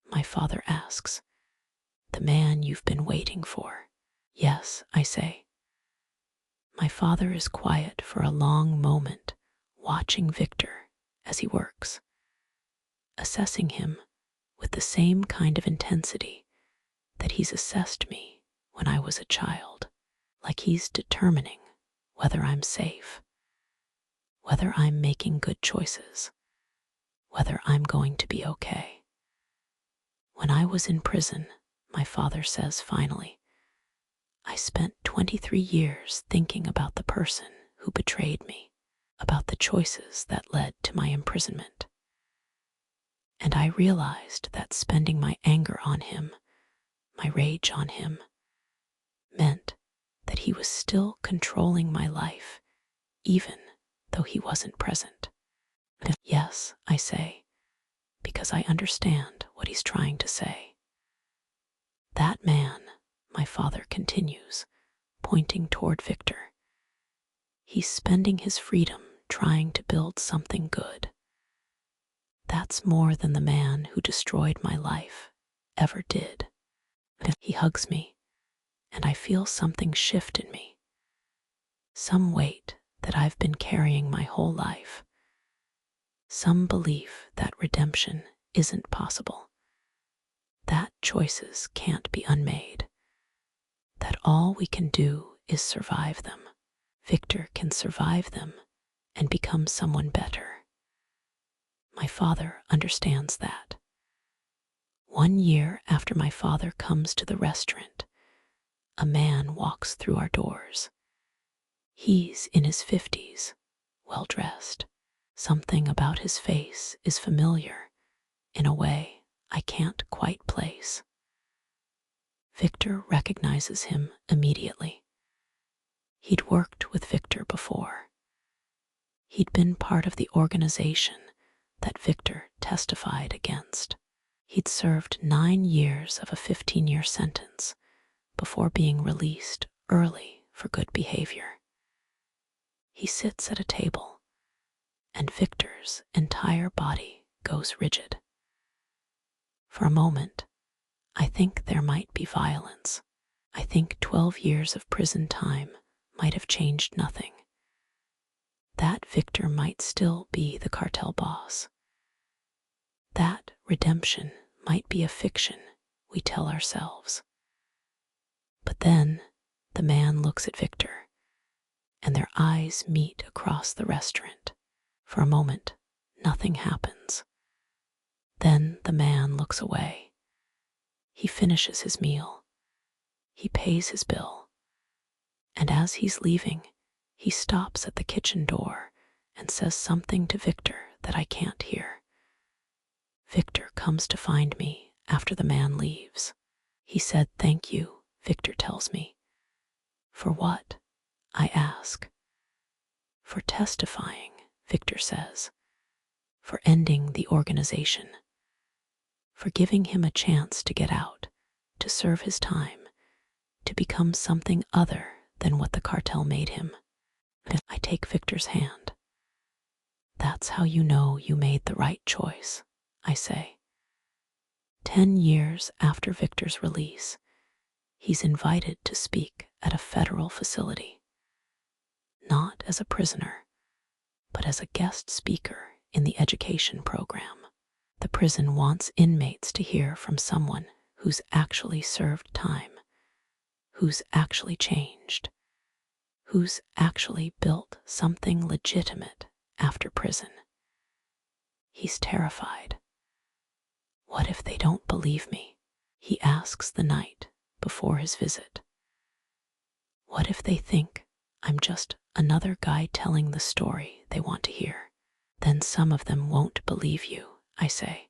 My father asks. The man you've been waiting for. Yes, I say. My father is quiet for a long moment, watching Victor as he works, assessing him with the same kind of intensity that he's assessed me when I was a child, like he's determining whether I'm safe, whether I'm making good choices, whether I'm going to be okay. When I was in prison, my father says finally, I spent 23 years thinking about the person who betrayed me, about the choices that led to my imprisonment. And I realized that spending my anger on him, my rage on him, meant that he was still controlling my life, even though he wasn't present. Yes, I say, because I understand what he's trying to say. That man, my father continues, pointing toward Victor. He's spending his freedom trying to build something good. That's more than the man who destroyed my life ever did. He hugs me, and I feel something shift in me. Some weight that I've been carrying my whole life. Some belief that redemption isn't possible. that choices can't be unmade, that all we can do is survive them. Victor can survive them and become someone better. My father understands that. 1 year after my father comes to the restaurant, a man walks through our doors. He's in his 50s, well dressed. Something about his face is familiar in a way I can't quite place. Victor recognizes him immediately. He'd worked with Victor before. He'd been part of the organization that Victor testified against. He'd served 9 years of a 15-year sentence before being released early for good behavior. He sits at a table, and Victor's entire body goes rigid. For a moment, I think there might be violence. I think 12 years of prison time might have changed nothing. That Victor might still be the cartel boss. That redemption might be a fiction we tell ourselves. But then the man looks at Victor, and their eyes meet across the restaurant. For a moment, nothing happens. Then the man looks away. He finishes his meal. He pays his bill. And as he's leaving, he stops at the kitchen door and says something to Victor that I can't hear. Victor comes to find me after the man leaves. He said, "Thank you," Victor tells me. "For what?" I ask. "For testifying," Victor says. "For ending the organization. For giving him a chance to get out, to serve his time, to become something other than what the cartel made him." I take Victor's hand. "That's how you know you made the right choice," I say. 10 years after Victor's release, he's invited to speak at a federal facility. Not as a prisoner, but as a guest speaker in the education program. The prison wants inmates to hear from someone who's actually served time, who's actually changed, who's actually built something legitimate after prison. He's terrified. What if they don't believe me? He asks the night before his visit. What if they think I'm just another guy telling the story they want to hear? Then some of them won't believe you, I say.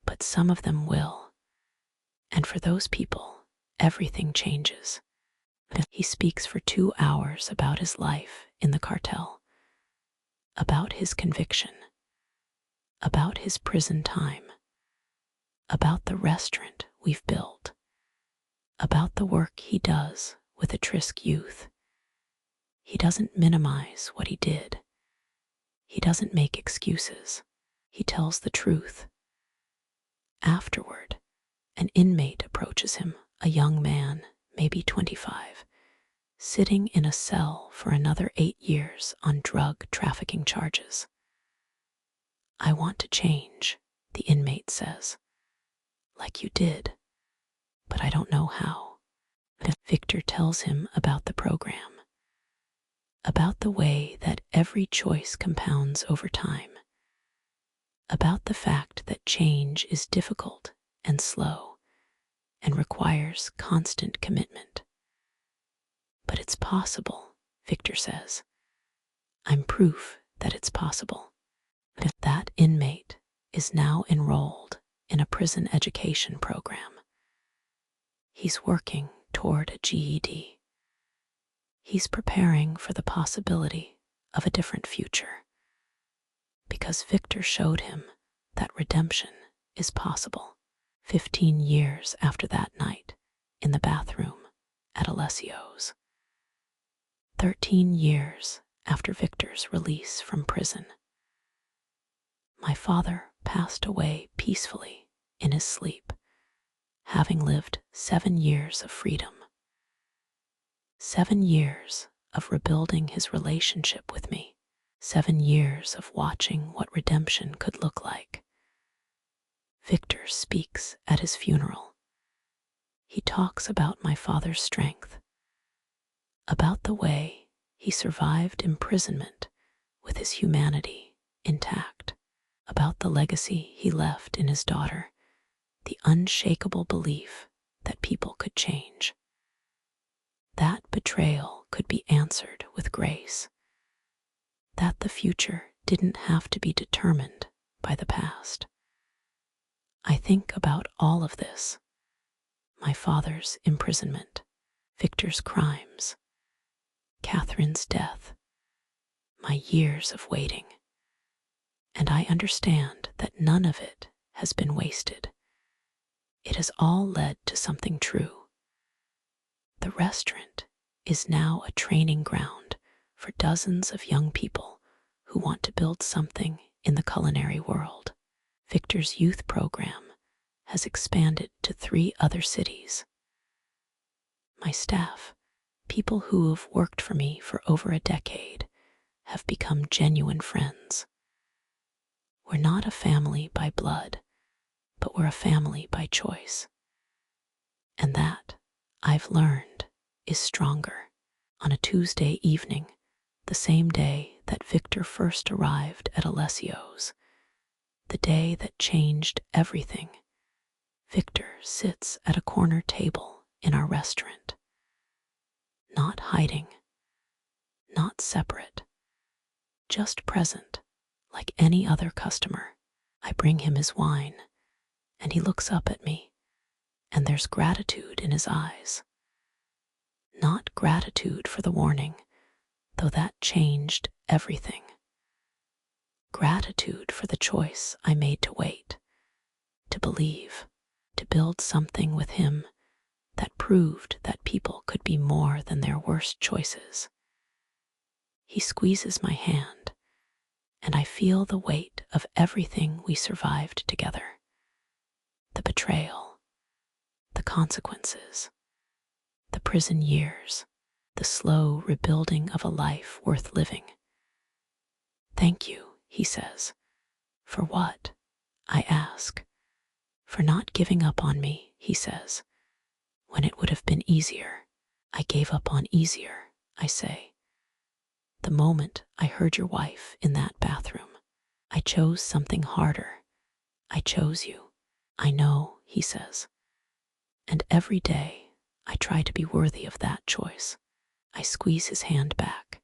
But some of them will. And for those people, everything changes. He speaks for 2 hours about his life in the cartel, about his conviction, about his prison time, about the restaurant we've built, about the work he does with at-risk youth. He doesn't minimize what he did. He doesn't make excuses. He tells the truth. Afterward, an inmate approaches him, a young man, maybe 25, sitting in a cell for another 8 years on drug trafficking charges. "I want to change," the inmate says. "Like you did, but I don't know how." Victor tells him about the program, about the way that every choice compounds over time, about the fact that change is difficult and slow and requires constant commitment. But it's possible, Victor says. I'm proof that it's possible. That inmate is now enrolled in a prison education program. He's working toward a GED. He's preparing for the possibility of a different future. Because Victor showed him that redemption is possible. 15 years after that night in the bathroom at Alessio's. 13 years after Victor's release from prison. My father passed away peacefully in his sleep, having lived 7 years of freedom. 7 years of rebuilding his relationship with me. 7 years of watching what redemption could look like. Victor speaks at his funeral. He talks about my father's strength, about the way he survived imprisonment with his humanity intact, about the legacy he left in his daughter, the unshakable belief that people could change. That betrayal could be answered with grace, that the future didn't have to be determined by the past. I think about all of this: my father's imprisonment, Victor's crimes, Catherine's death, my years of waiting, and I understand that none of it has been wasted. It has all led to something true. The restaurant is now a training ground for dozens of young people who want to build something in the culinary world. Victor's youth program has expanded to 3 other cities. My staff, people who have worked for me for over a decade, have become genuine friends. We're not a family by blood, but we're a family by choice. And that, I've learned, is stronger. On a Tuesday evening, the same day that Victor first arrived at Alessio's, the day that changed everything, Victor sits at a corner table in our restaurant. Not hiding, not separate, just present, like any other customer. I bring him his wine, and he looks up at me, and there's gratitude in his eyes. Not gratitude for the warning, though that changed everything. Gratitude for the choice I made to wait, to believe, to build something with him that proved that people could be more than their worst choices. He squeezes my hand, and I feel the weight of everything we survived together. The betrayal, the consequences, the prison years, the slow rebuilding of a life worth living. Thank you, he says. For what? I ask. For not giving up on me, he says, when it would have been easier. I gave up on easier, I say. The moment I heard your wife in that bathroom, I chose something harder. I chose you. I know, he says. And every day I try to be worthy of that choice. I squeeze his hand back.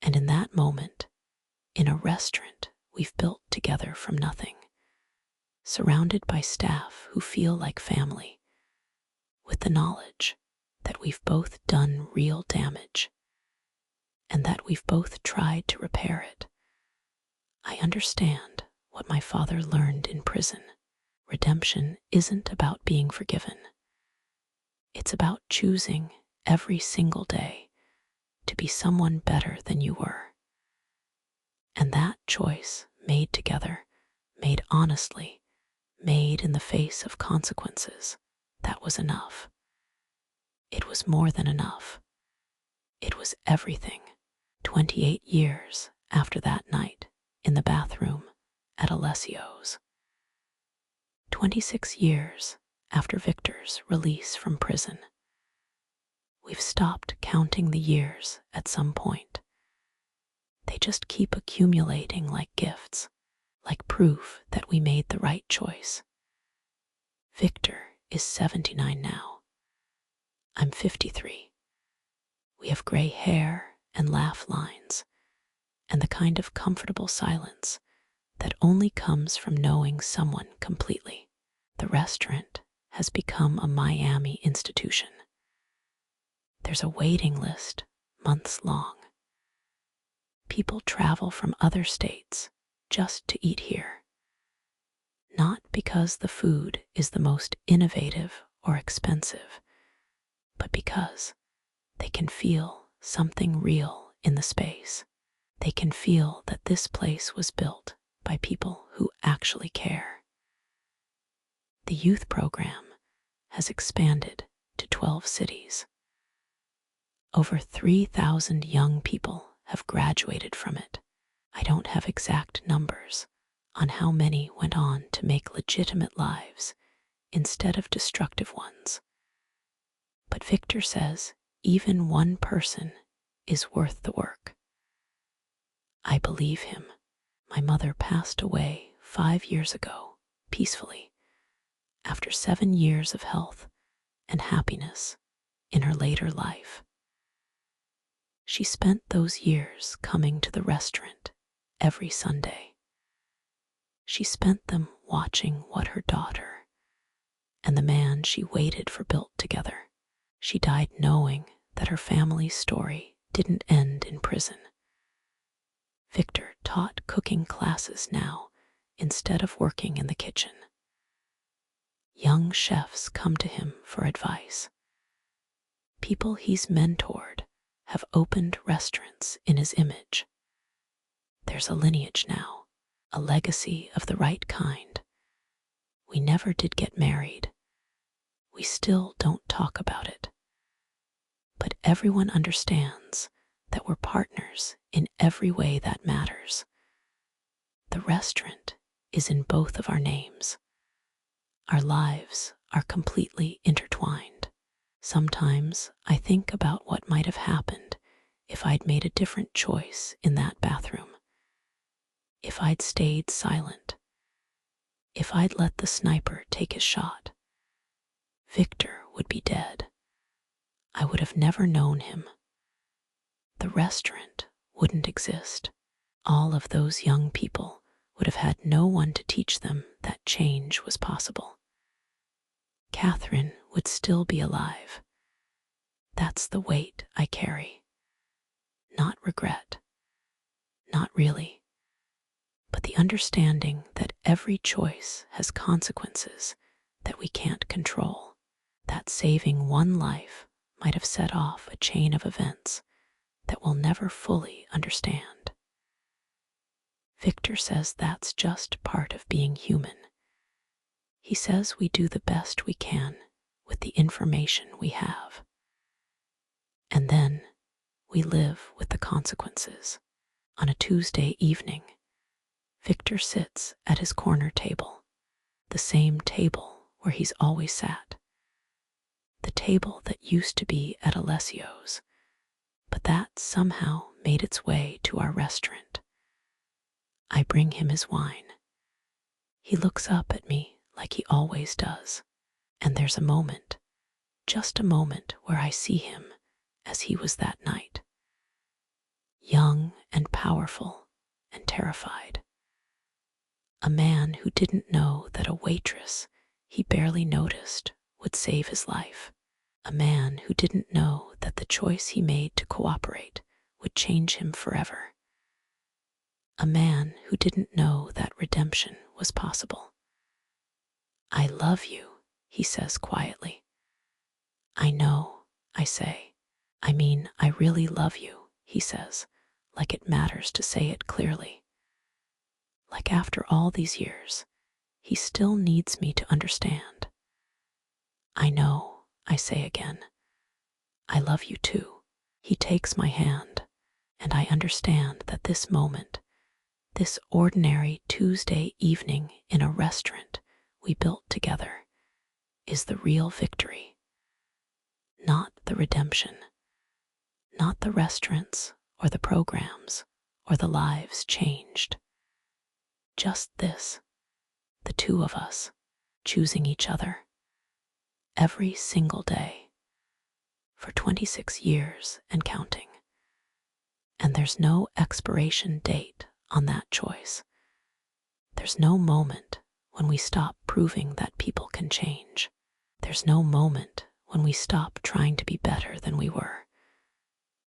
And in that moment, in a restaurant we've built together from nothing, surrounded by staff who feel like family, with the knowledge that we've both done real damage and that we've both tried to repair it, I understand what my father learned in prison. Redemption isn't about being forgiven. It's about choosing every single day to be someone better than you were. And that choice, made together, made honestly, made in the face of consequences, that was enough. It was more than enough. It was everything. 28 years after that night in the bathroom at Alessio's. 26 years after Victor's release from prison. We've stopped counting the years at some point. They just keep accumulating like gifts, like proof that we made the right choice. Victor is 79 now. I'm 53. We have gray hair and laugh lines, and the kind of comfortable silence that only comes from knowing someone completely. The restaurant has become a Miami institution. There's a waiting list, months long. People travel from other states just to eat here. Not because the food is the most innovative or expensive, but because they can feel something real in the space. They can feel that this place was built by people who actually care. The youth program has expanded to 12 cities. Over 3,000 young people have graduated from it. I don't have exact numbers. on how many went on to make legitimate lives instead of destructive ones. But Victor says even one person is worth the work. I believe him. My mother passed away 5 years ago, peacefully, after 7 years of health and happiness in her later life. She spent those years coming to the restaurant every Sunday. She spent them watching what her daughter and the man she waited for built together. She died knowing that her family's story didn't end in prison. Victor taught cooking classes now instead of working in the kitchen. Young chefs come to him for advice. People he's mentored have opened restaurants in his image. There's a lineage now, a legacy of the right kind. We never did get married. We still don't talk about it. But everyone understands that we're partners in every way that matters. The restaurant is in both of our names. Our lives are completely intertwined. Sometimes I think about what might have happened if I'd made a different choice in that bathroom. If I'd stayed silent. If I'd let the sniper take his shot. Victor would be dead. I would have never known him. The restaurant wouldn't exist. All of those young people would have had no one to teach them that change was possible. Catherine would still be alive. That's the weight I carry. Not regret. Not really. But the understanding that every choice has consequences that we can't control. That saving one life might have set off a chain of events that we'll never fully understand. Victor says that's just part of being human. He says we do the best we can with the information we have. And then we live with the consequences. On a Tuesday evening, Victor sits at his corner table, the same table where he's always sat. The table that used to be at Alessio's, but that somehow made its way to our restaurant. I bring him his wine. He looks up at me like he always does, and there's a moment, just a moment, where I see him as he was that night. Young and powerful and terrified. A man who didn't know that a waitress he barely noticed would save his life. A man who didn't know that the choice he made to cooperate would change him forever. A man who didn't know that redemption was possible. I love you, he says quietly. I know, I say. I mean, I really love you, he says, like it matters to say it clearly. Like after all these years, he still needs me to understand. I know, I say again. I love you too. He takes my hand, and I understand that this moment, this ordinary Tuesday evening in a restaurant we built together, is the real victory. Not the redemption. Not the restaurants or the programs or the lives changed. Just this, the two of us, choosing each other. Every single day. For 26 years and counting. And there's no expiration date on that choice. There's no moment when we stop proving that people can change. There's no moment when we stop trying to be better than we were.